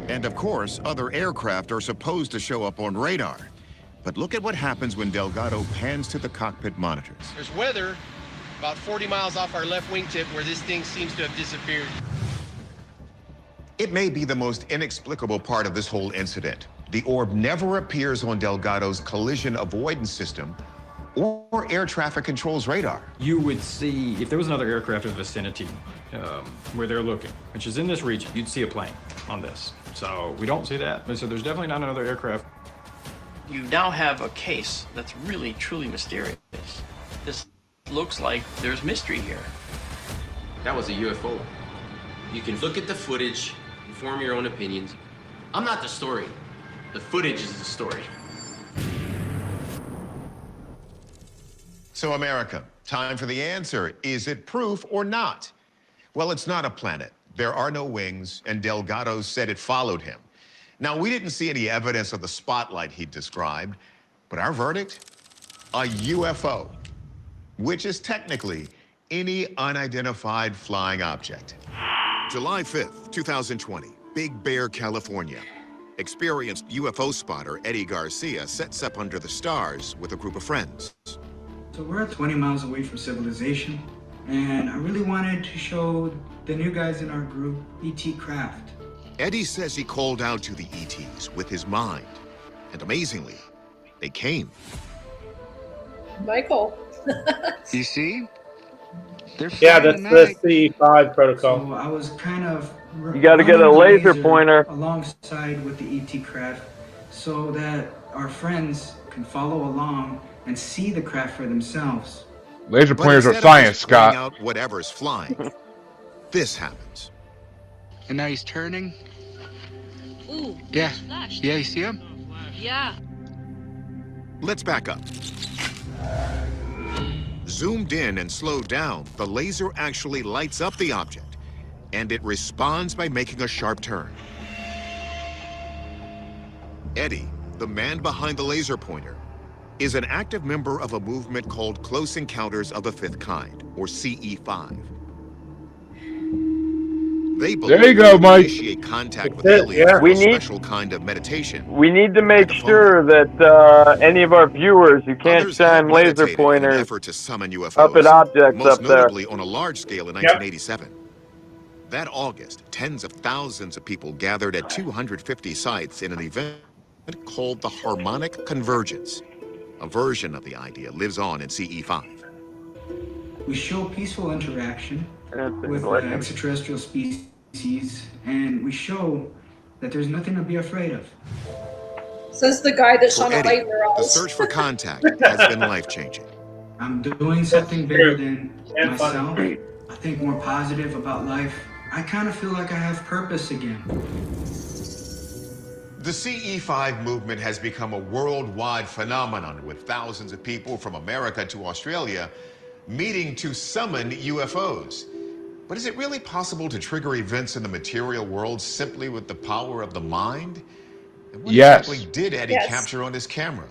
And of course, other aircraft are supposed to show up on radar. But look at what happens when Delgado pans to the cockpit monitors. There's weather about 40 miles off our left wingtip where this thing seems to have disappeared. It may be the most inexplicable part of this whole incident. The orb never appears on Delgado's collision avoidance system or air traffic control's radar. You would see, if there was another aircraft in the vicinity where they're looking, which is in this region, you'd see a plane on this. So we don't see that. So there's definitely not another aircraft. You now have a case that's really, truly mysterious. This looks like there's mystery here. That was a UFO. You can look at the footage and form your own opinions. I'm not the story. The footage is the story. So America, time for the answer. Is it proof or not? Well, it's not a planet. There are no wings, and Delgado said it followed him. Now, we didn't see any evidence of the spotlight he described, but our verdict? A UFO, which is technically any unidentified flying object. July 5th, 2020, Big Bear, California. Experienced UFO spotter Eddie Garcia sets up under the stars with a group of friends. So we're 20 miles away from civilization, and I really wanted to show the new guys in our group ET craft. Eddie says he called out to the ETs with his mind, and amazingly, they came. Michael. You see? Yeah, that's the C5 protocol. So I was kind of you got to get a laser pointer alongside with the ET craft so that our friends can follow along and see the craft for themselves. Laser pointers are science, Scott. Out whatever's flying. This happens. And now he's turning. Ooh. Yeah. Flashed. Yeah, you see him? Yeah. Let's back up. Zoomed in and slowed down, the laser actually lights up the object, and it responds by making a sharp turn. Eddie, the man behind the laser pointer, is an active member of a movement called Close Encounters of the Fifth Kind, or CE5. They believe There you go, to Mike. initiate contact with aliens through a special kind of meditation. We need to make sure that any of our viewers who can't Others shine have laser meditated in an pointers effort to summon UFOs, up at objects most up there. notably on a large scale in 1987. That August, tens of thousands of people gathered at 250 sites in an event called the Harmonic Convergence. A version of the idea lives on in CE5. We show peaceful interaction with extraterrestrial species, and we show that there's nothing to be afraid of. Says the guy that For shone a light Eddie, in their the eyes. search for contact has been life-changing. I'm doing something bigger than myself. I think more positive about life. I kind of feel like I have purpose again. The CE5 movement has become a worldwide phenomenon, with thousands of people from America to Australia meeting to summon UFOs. But is it really possible to trigger events in the material world simply with the power of the mind? And what exactly did Eddie capture on his camera?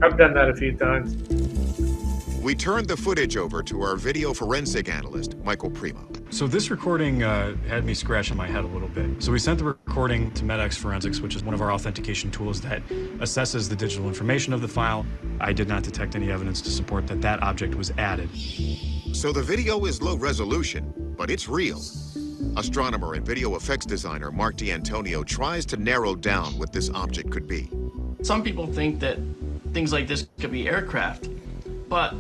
I've done that a few times. We turned the footage over to our video forensic analyst, Michael Primo. So this recording had me scratching my head a little bit. So we sent the recording to MedX Forensics, which is one of our authentication tools that assesses the digital information of the file. I did not detect any evidence to support that that object was added. So the video is low resolution, but it's real. Astronomer and video effects designer Mark D'Antonio tries to narrow down what this object could be. Some people think that things like this could be aircraft, but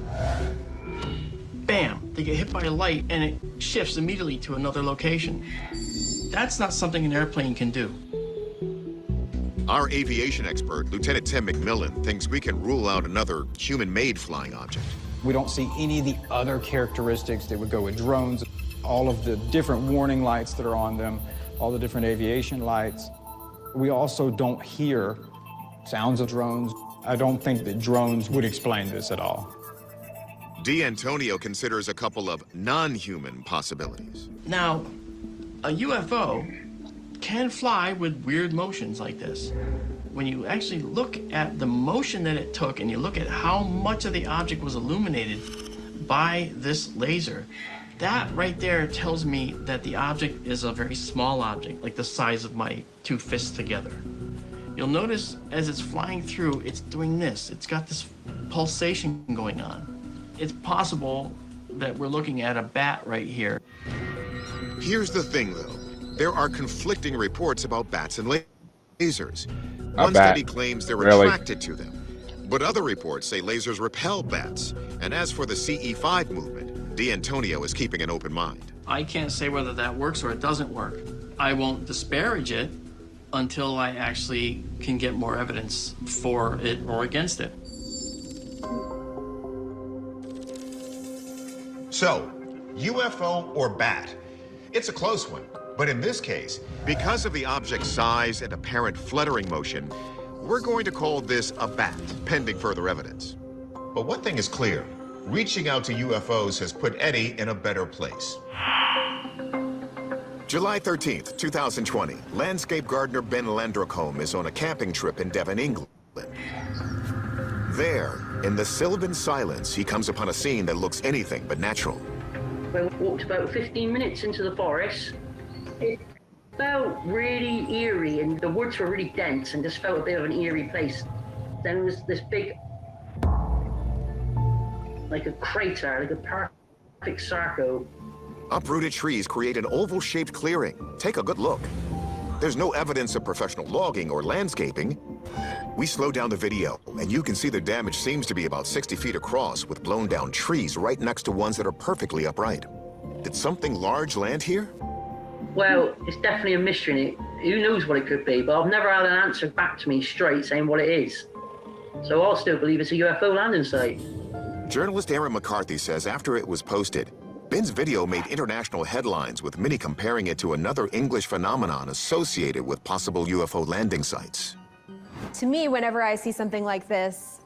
bam, they get hit by a light and it shifts immediately to another location. That's not something an airplane can do. Our aviation expert, Lieutenant Tim McMillan, thinks we can rule out another human-made flying object. We don't see any of the other characteristics that would go with drones, all of the different warning lights that are on them, all the different aviation lights. We also don't hear sounds of drones. I don't think that drones would explain this at all. D'Antonio considers a couple of non-human possibilities. Now, a UFO can fly with weird motions like this. When you actually look at the motion that it took and you look at how much of the object was illuminated by this laser, that right there tells me that the object is a very small object, like the size of my two fists together. You'll notice as it's flying through, it's doing this. It's got this pulsation going on. It's possible that we're looking at a bat right here. Here's the thing, though. There are conflicting reports about bats and lasers. One study claims they're attracted to them, but other reports say lasers repel bats. And as for the CE5 movement, D'Antonio is keeping an open mind. I can't say whether that works or it doesn't work. I won't disparage it until I actually can get more evidence for it or against it. So, UFO or bat? It's a close one. But in this case, because of the object's size and apparent fluttering motion, we're going to call this a bat, pending further evidence. But one thing is clear. Reaching out to UFOs has put Eddie in a better place. July 13th, 2020, landscape gardener Ben Landricombe is on a camping trip in Devon, England. There, in the sylvan silence, he comes upon a scene that looks anything but natural. We walked about 15 minutes into the forest. It felt really eerie, and the woods were really dense and just felt a bit of an eerie place. Then there was this big, like a crater, like a perfect circle. Uprooted trees create an oval-shaped clearing. Take a good look. There's no evidence of professional logging or landscaping. We slow down the video, and you can see the damage seems to be about 60 feet across, with blown-down trees right next to ones that are perfectly upright. Did something large land here? Well, it's definitely a mystery. Who knows what it could be, but I've never had an answer back to me straight saying what it is. So I'll still believe it's a UFO landing site. Journalist Aaron McCarthy says after it was posted, Ben's video made international headlines, with many comparing it to another English phenomenon associated with possible UFO landing sites. To me, whenever I see something like this,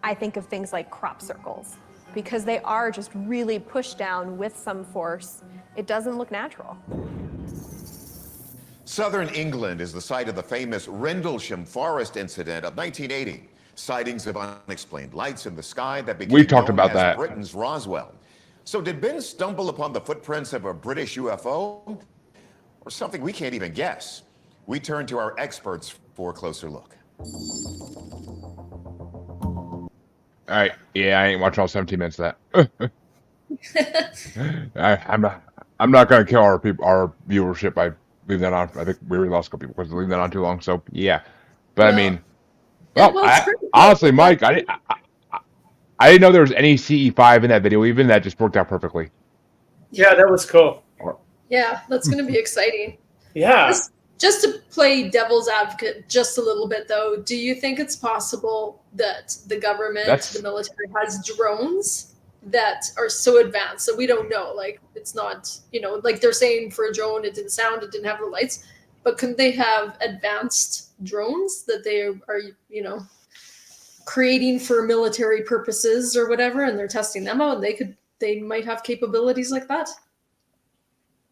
I think of things like crop circles, because they are just really pushed down with some force. It doesn't look natural. Southern England is the site of the famous Rendlesham Forest incident of 1980. Sightings of unexplained lights in the sky that became We talked known about as that. Britain's Roswell. So did Ben stumble upon the footprints of a British UFO? Or something we can't even guess? We turn to our experts for a closer look. All right. Yeah, I ain't watching all 17 minutes of that. I'm not gonna kill our viewership by leaving that on. I think we already lost a couple people because leaving that on too long. So yeah, but No. I mean, well, it's pretty cool. honestly, Mike, I didn't know there was any CE5 in that video. Even that just worked out perfectly. Yeah, that was cool. Yeah, that's going to be exciting. Yeah. Just to play devil's advocate just a little bit, though, do you think it's possible that the government, the military, has drones that are so advanced that we don't know? Like, it's not, like they're saying for a drone, it didn't sound, it didn't have the lights. But couldn't they have advanced drones that they are, creating for military purposes or whatever, and they're testing them out, and they might have capabilities like that?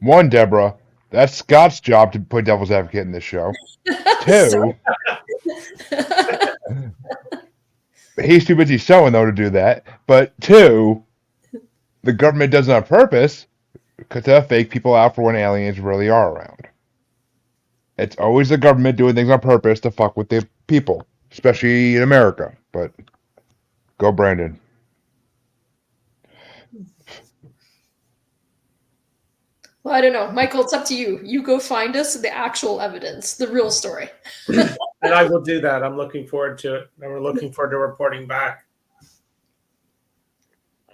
One, Debra, that's Scott's job to play devil's advocate in this show. Two, he's too busy sewing though to do that. But two, the government does it on purpose because they fake people out for when aliens really are around. It's always the government doing things on purpose to fuck with the people, especially in America. But go, Brandon. Well, I don't know. Michael, it's up to you. You go find us the actual evidence, the real story. And I will do that. I'm looking forward to it. And we're looking forward to reporting back.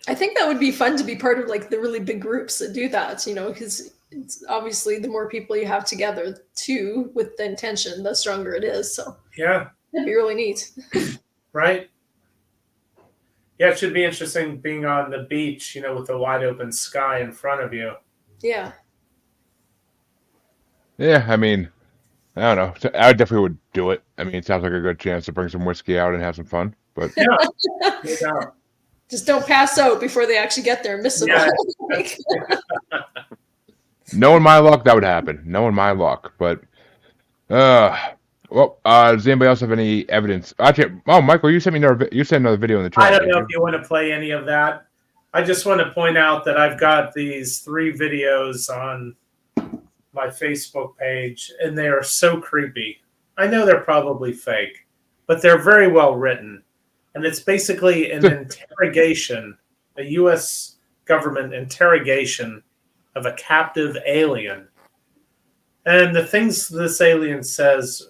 I think that would be fun to be part of like the really big groups that do that, because it's obviously the more people you have together too with the intention, the stronger it is. So yeah, that'd be really neat. Right? Yeah, it should be interesting being on the beach, with a wide open sky in front of you. Yeah. Yeah, I mean, I don't know. I definitely would do it. I mean, it sounds like a good chance to bring some whiskey out and have some fun. But yeah. Just don't pass out before they actually get there and miss it all. Knowing my luck, that would happen. Knowing my luck. But, does anybody else have any evidence? Actually, Michael, you sent another video in the chat. I don't know if you want to play any of that. I just want to point out that I've got these 3 videos on my Facebook page, and they are so creepy. I know they're probably fake, but they're very well written. And it's basically an interrogation, a U.S. government interrogation of a captive alien. And the things this alien says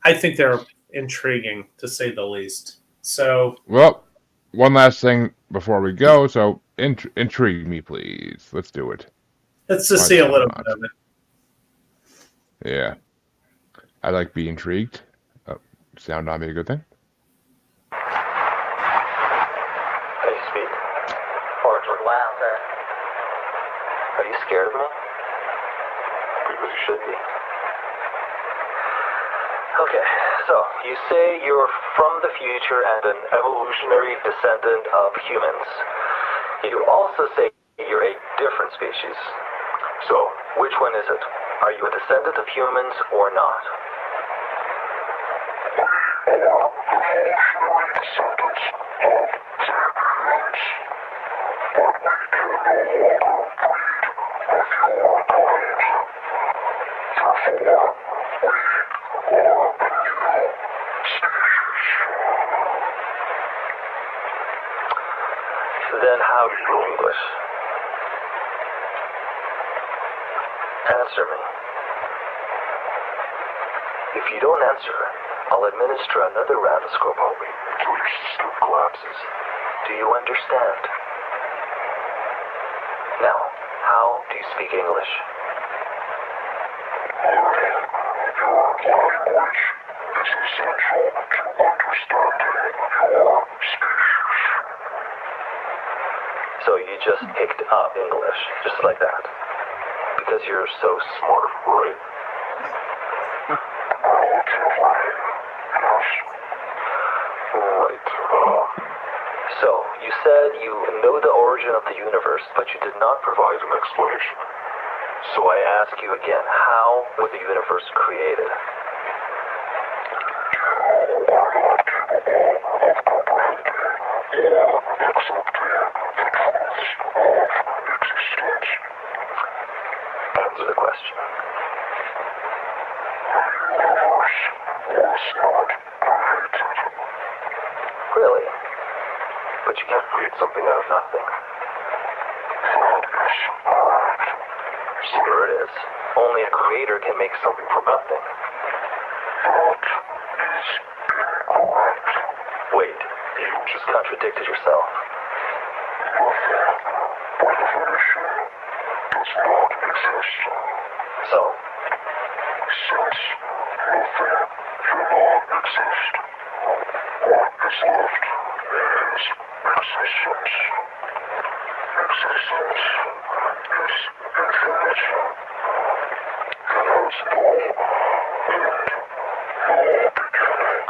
I think they're intriguing, to say the least. So, well, one last thing before we go. So, intrigue me, please. Let's do it. Let's just see a little bit of it. Yeah. I like being intrigued. Sound not be a good thing? Can you speak? Are you scared of me? Because you should be. Okay, so you say you're from the future and an evolutionary descendant of humans. You also say you're a different species. So, which one is it? Are you a descendant of humans or not? Then how do you English? Answer me. If you don't answer, I'll administer another radioscope until your system collapses. Do you understand? Now, how do you speak English? It's essential to understanding your species. So you just picked up English, just like that? Because you're so smart, right? Right. So, you said you know the origin of the universe, but you did not provide an explanation. So I ask you again, how was the universe created? Really? But you can't create something out of nothing. Sure it is. Only a creator can make something from nothing. Wait, you just contradicted yourself. So, since nothing cannot exist, what is left is existence. Existence is infinite. There is no end, no beginning,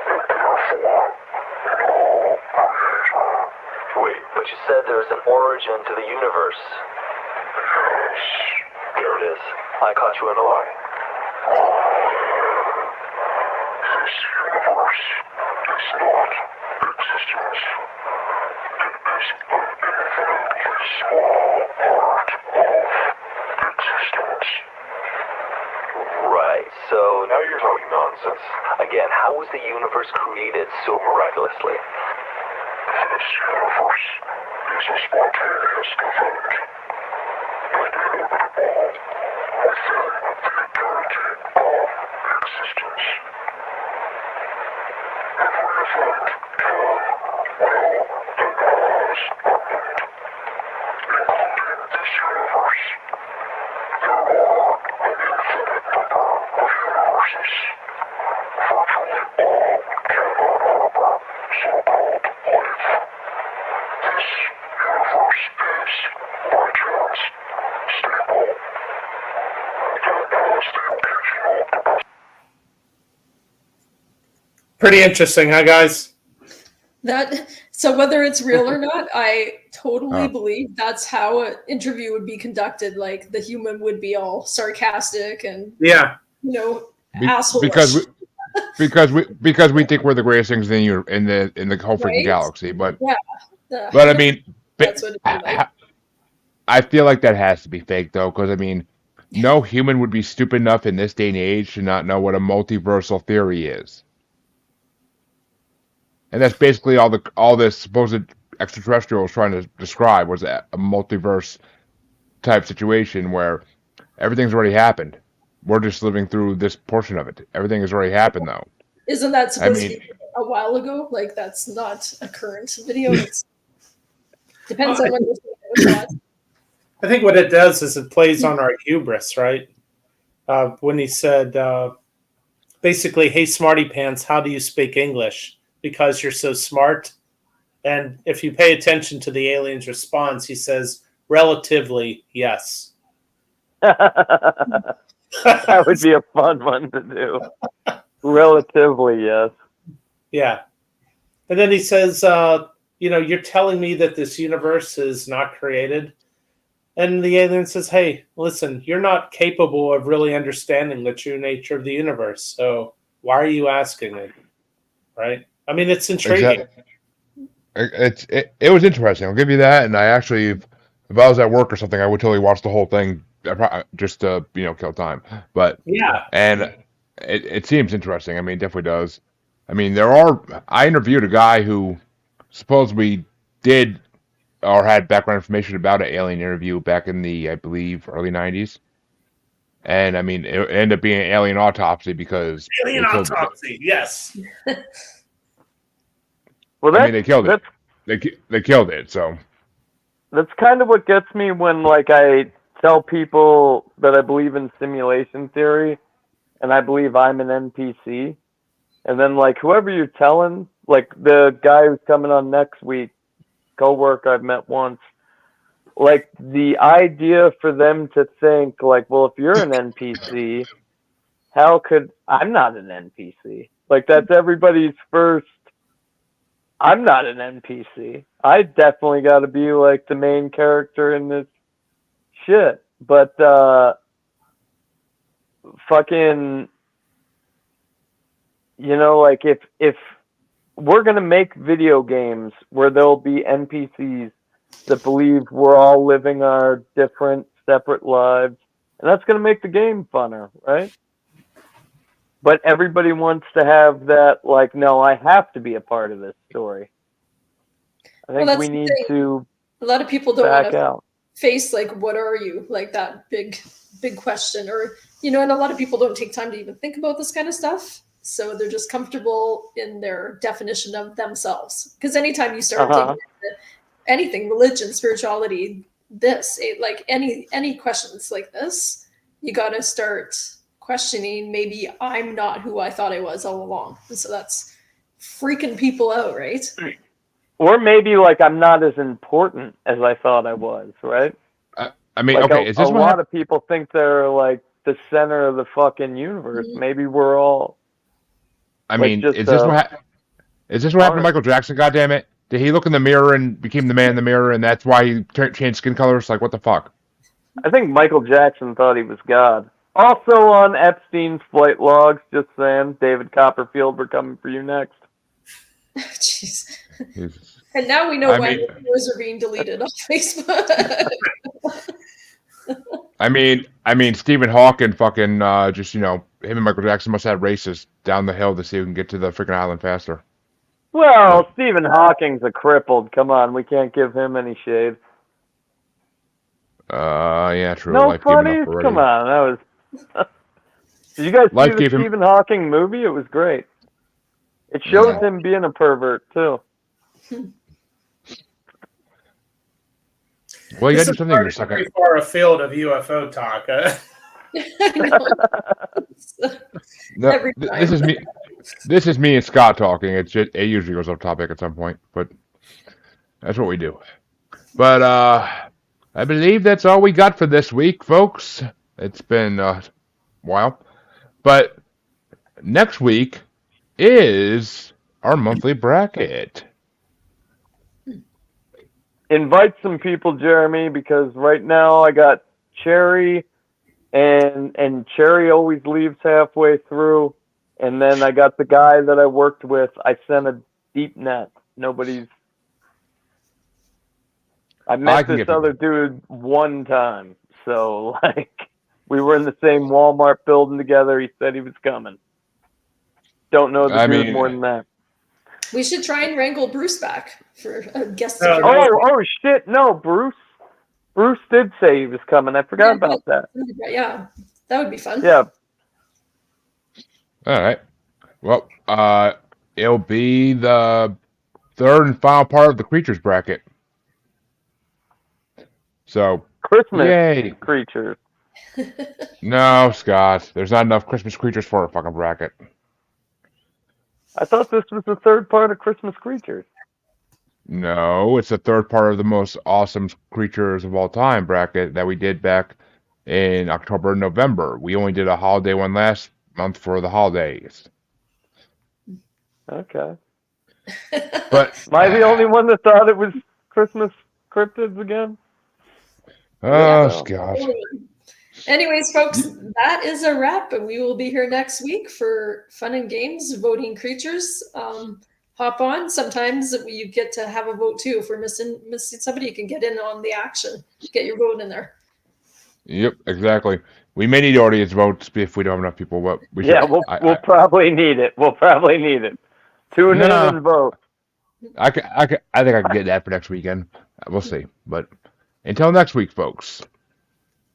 and therefore no creator. Wait, but you said there is an origin to the universe. Yes. There it is. I caught you in a lie. This universe is not existence. It is an infinitely small part of existence. Right, so now you're talking nonsense. Again, how was the universe created so miraculously? This universe is a spontaneous event. Inevitable within the eternity of existence. Every event can, will, and has happened, including this universe. There are an infinite number of universes. Virtually all carry over so-called life. This universe is, by chance, stable. There is the occasional. Pretty interesting, huh, guys? So whether it's real or not, I totally believe that's how an interview would be conducted. Like the human would be all sarcastic and asshole. Because we think we're the greatest things in the whole freaking Right? galaxy. But Yeah. but I mean, that's what it'd be like. I feel like that has to be fake though, because I mean, no human would be stupid enough in this day and age to not know what a multiversal theory is. And that's basically all this supposed extraterrestrial was trying to describe was a multiverse type situation where everything's already happened. We're just living through this portion of it. Everything has already happened, though. Isn't that supposed to be a while ago? Like that's not a current video. It depends on when you're saying it was. I think what it does is it plays on our hubris, right? When he said, basically, hey, smarty pants, how do you speak English? Because you're so smart. And if you pay attention to the alien's response, he says, relatively, yes. That would be a fun one to do. Relatively, yes. Yeah. And then he says, you're telling me that this universe is not created. And the alien says, hey, listen, you're not capable of really understanding the true nature of the universe. So why are you asking me? Right? I mean, it's intriguing. Exactly. It was interesting. I'll give you that. And I actually, if I was at work or something, I would totally watch the whole thing just to kill time. But yeah, and it seems interesting. I mean, it definitely does. I mean, I interviewed a guy who supposedly did or had background information about an alien interview back in the, I believe, early 90s. And I mean, it ended up being an alien autopsy because alien autopsy, yes. Well, they killed it. They killed it. So that's kind of what gets me when, like, I tell people that I believe in simulation theory, and I believe I'm an NPC, and then like whoever you're telling, like the guy who's coming on next week, coworker I've met once, like the idea for them to think like, well, if you're an NPC, how could I'm not an NPC? Like that's everybody's first. I'm not an NPC. I definitely got to be like the main character in this shit. But fucking, like if we're gonna make video games where there'll be NPCs that believe we're all living our different, separate lives, and that's gonna make the game funner, right? but everybody wants to have that, like, no, I have to be a part of this story. I think we need to. A lot of people don't want back to out. face like, what are you? Like that big question, or and a lot of people don't take time to even think about this kind of stuff. So they're just comfortable in their definition of themselves. Because anytime you start digging into anything, religion, spirituality, like any questions like this, you got to start questioning, maybe I'm not who I thought I was all along. And so that's freaking people out, right? Or maybe like I'm not as important as I thought I was, right? I mean, like okay, is this a lot of people think they're like the center of the fucking universe. Mm-hmm. Maybe we're all. I mean, is this what happened to Michael Jackson? God damn it! Did he look in the mirror and became the man in the mirror, and that's why he changed skin colors? Like, what the fuck? I think Michael Jackson thought he was God. Also on Epstein's flight logs, just saying, David Copperfield, we're coming for you next. Jeez. And now we know why videos are being deleted off Facebook. I mean, Stephen Hawking fucking just him and Michael Jackson must have races down the hill to see who can get to the freaking island faster. Well, Stephen Hawking's a crippled. Come on, we can't give him any shade. Yeah, true. No funnies? Come on, that was. Did you guys see the Stephen Hawking movie? It was great. It shows him being a pervert too. Well, you got to do something in your second. Pretty far afield of UFO talk. No, this is me and Scott talking. It usually goes off topic at some point, but that's what we do. But I believe that's all we got for this week, folks. It's been a while, but next week is our monthly bracket. Invite some people, Jeremy, because right now I got Cherry, and Cherry always leaves halfway through, and then I got the guy that I worked with. I sent a deep net. I met this other dude one time, so like we were in the same Walmart building together. He said he was coming. Don't know the dude more than that. We should try and wrangle Bruce back for a guest. Oh shit! No, Bruce did say he was coming. I forgot about that. Yeah, that would be fun. Yeah. All right. Well, it'll be the third and final part of the creatures bracket. So Christmas creatures. No, Scott. There's not enough Christmas creatures for a fucking bracket. I thought this was the third part of Christmas creatures. No, it's the third part of the most awesome creatures of all time bracket that we did back in October and November. We only did a holiday one last month for the holidays. Okay. But am I the only one that thought it was Christmas cryptids again? Oh, Scott. Anyways, folks, that is a wrap, and we will be here next week for fun and games, voting creatures. Hop on. Sometimes you get to have a vote too. If we're missing somebody, you can get in on the action. Get your vote in there. Yep, exactly. We may need audience votes if we don't have enough people. But we'll probably need it. Tune in and vote. I think I can get that for next weekend. We'll see. But until next week, folks.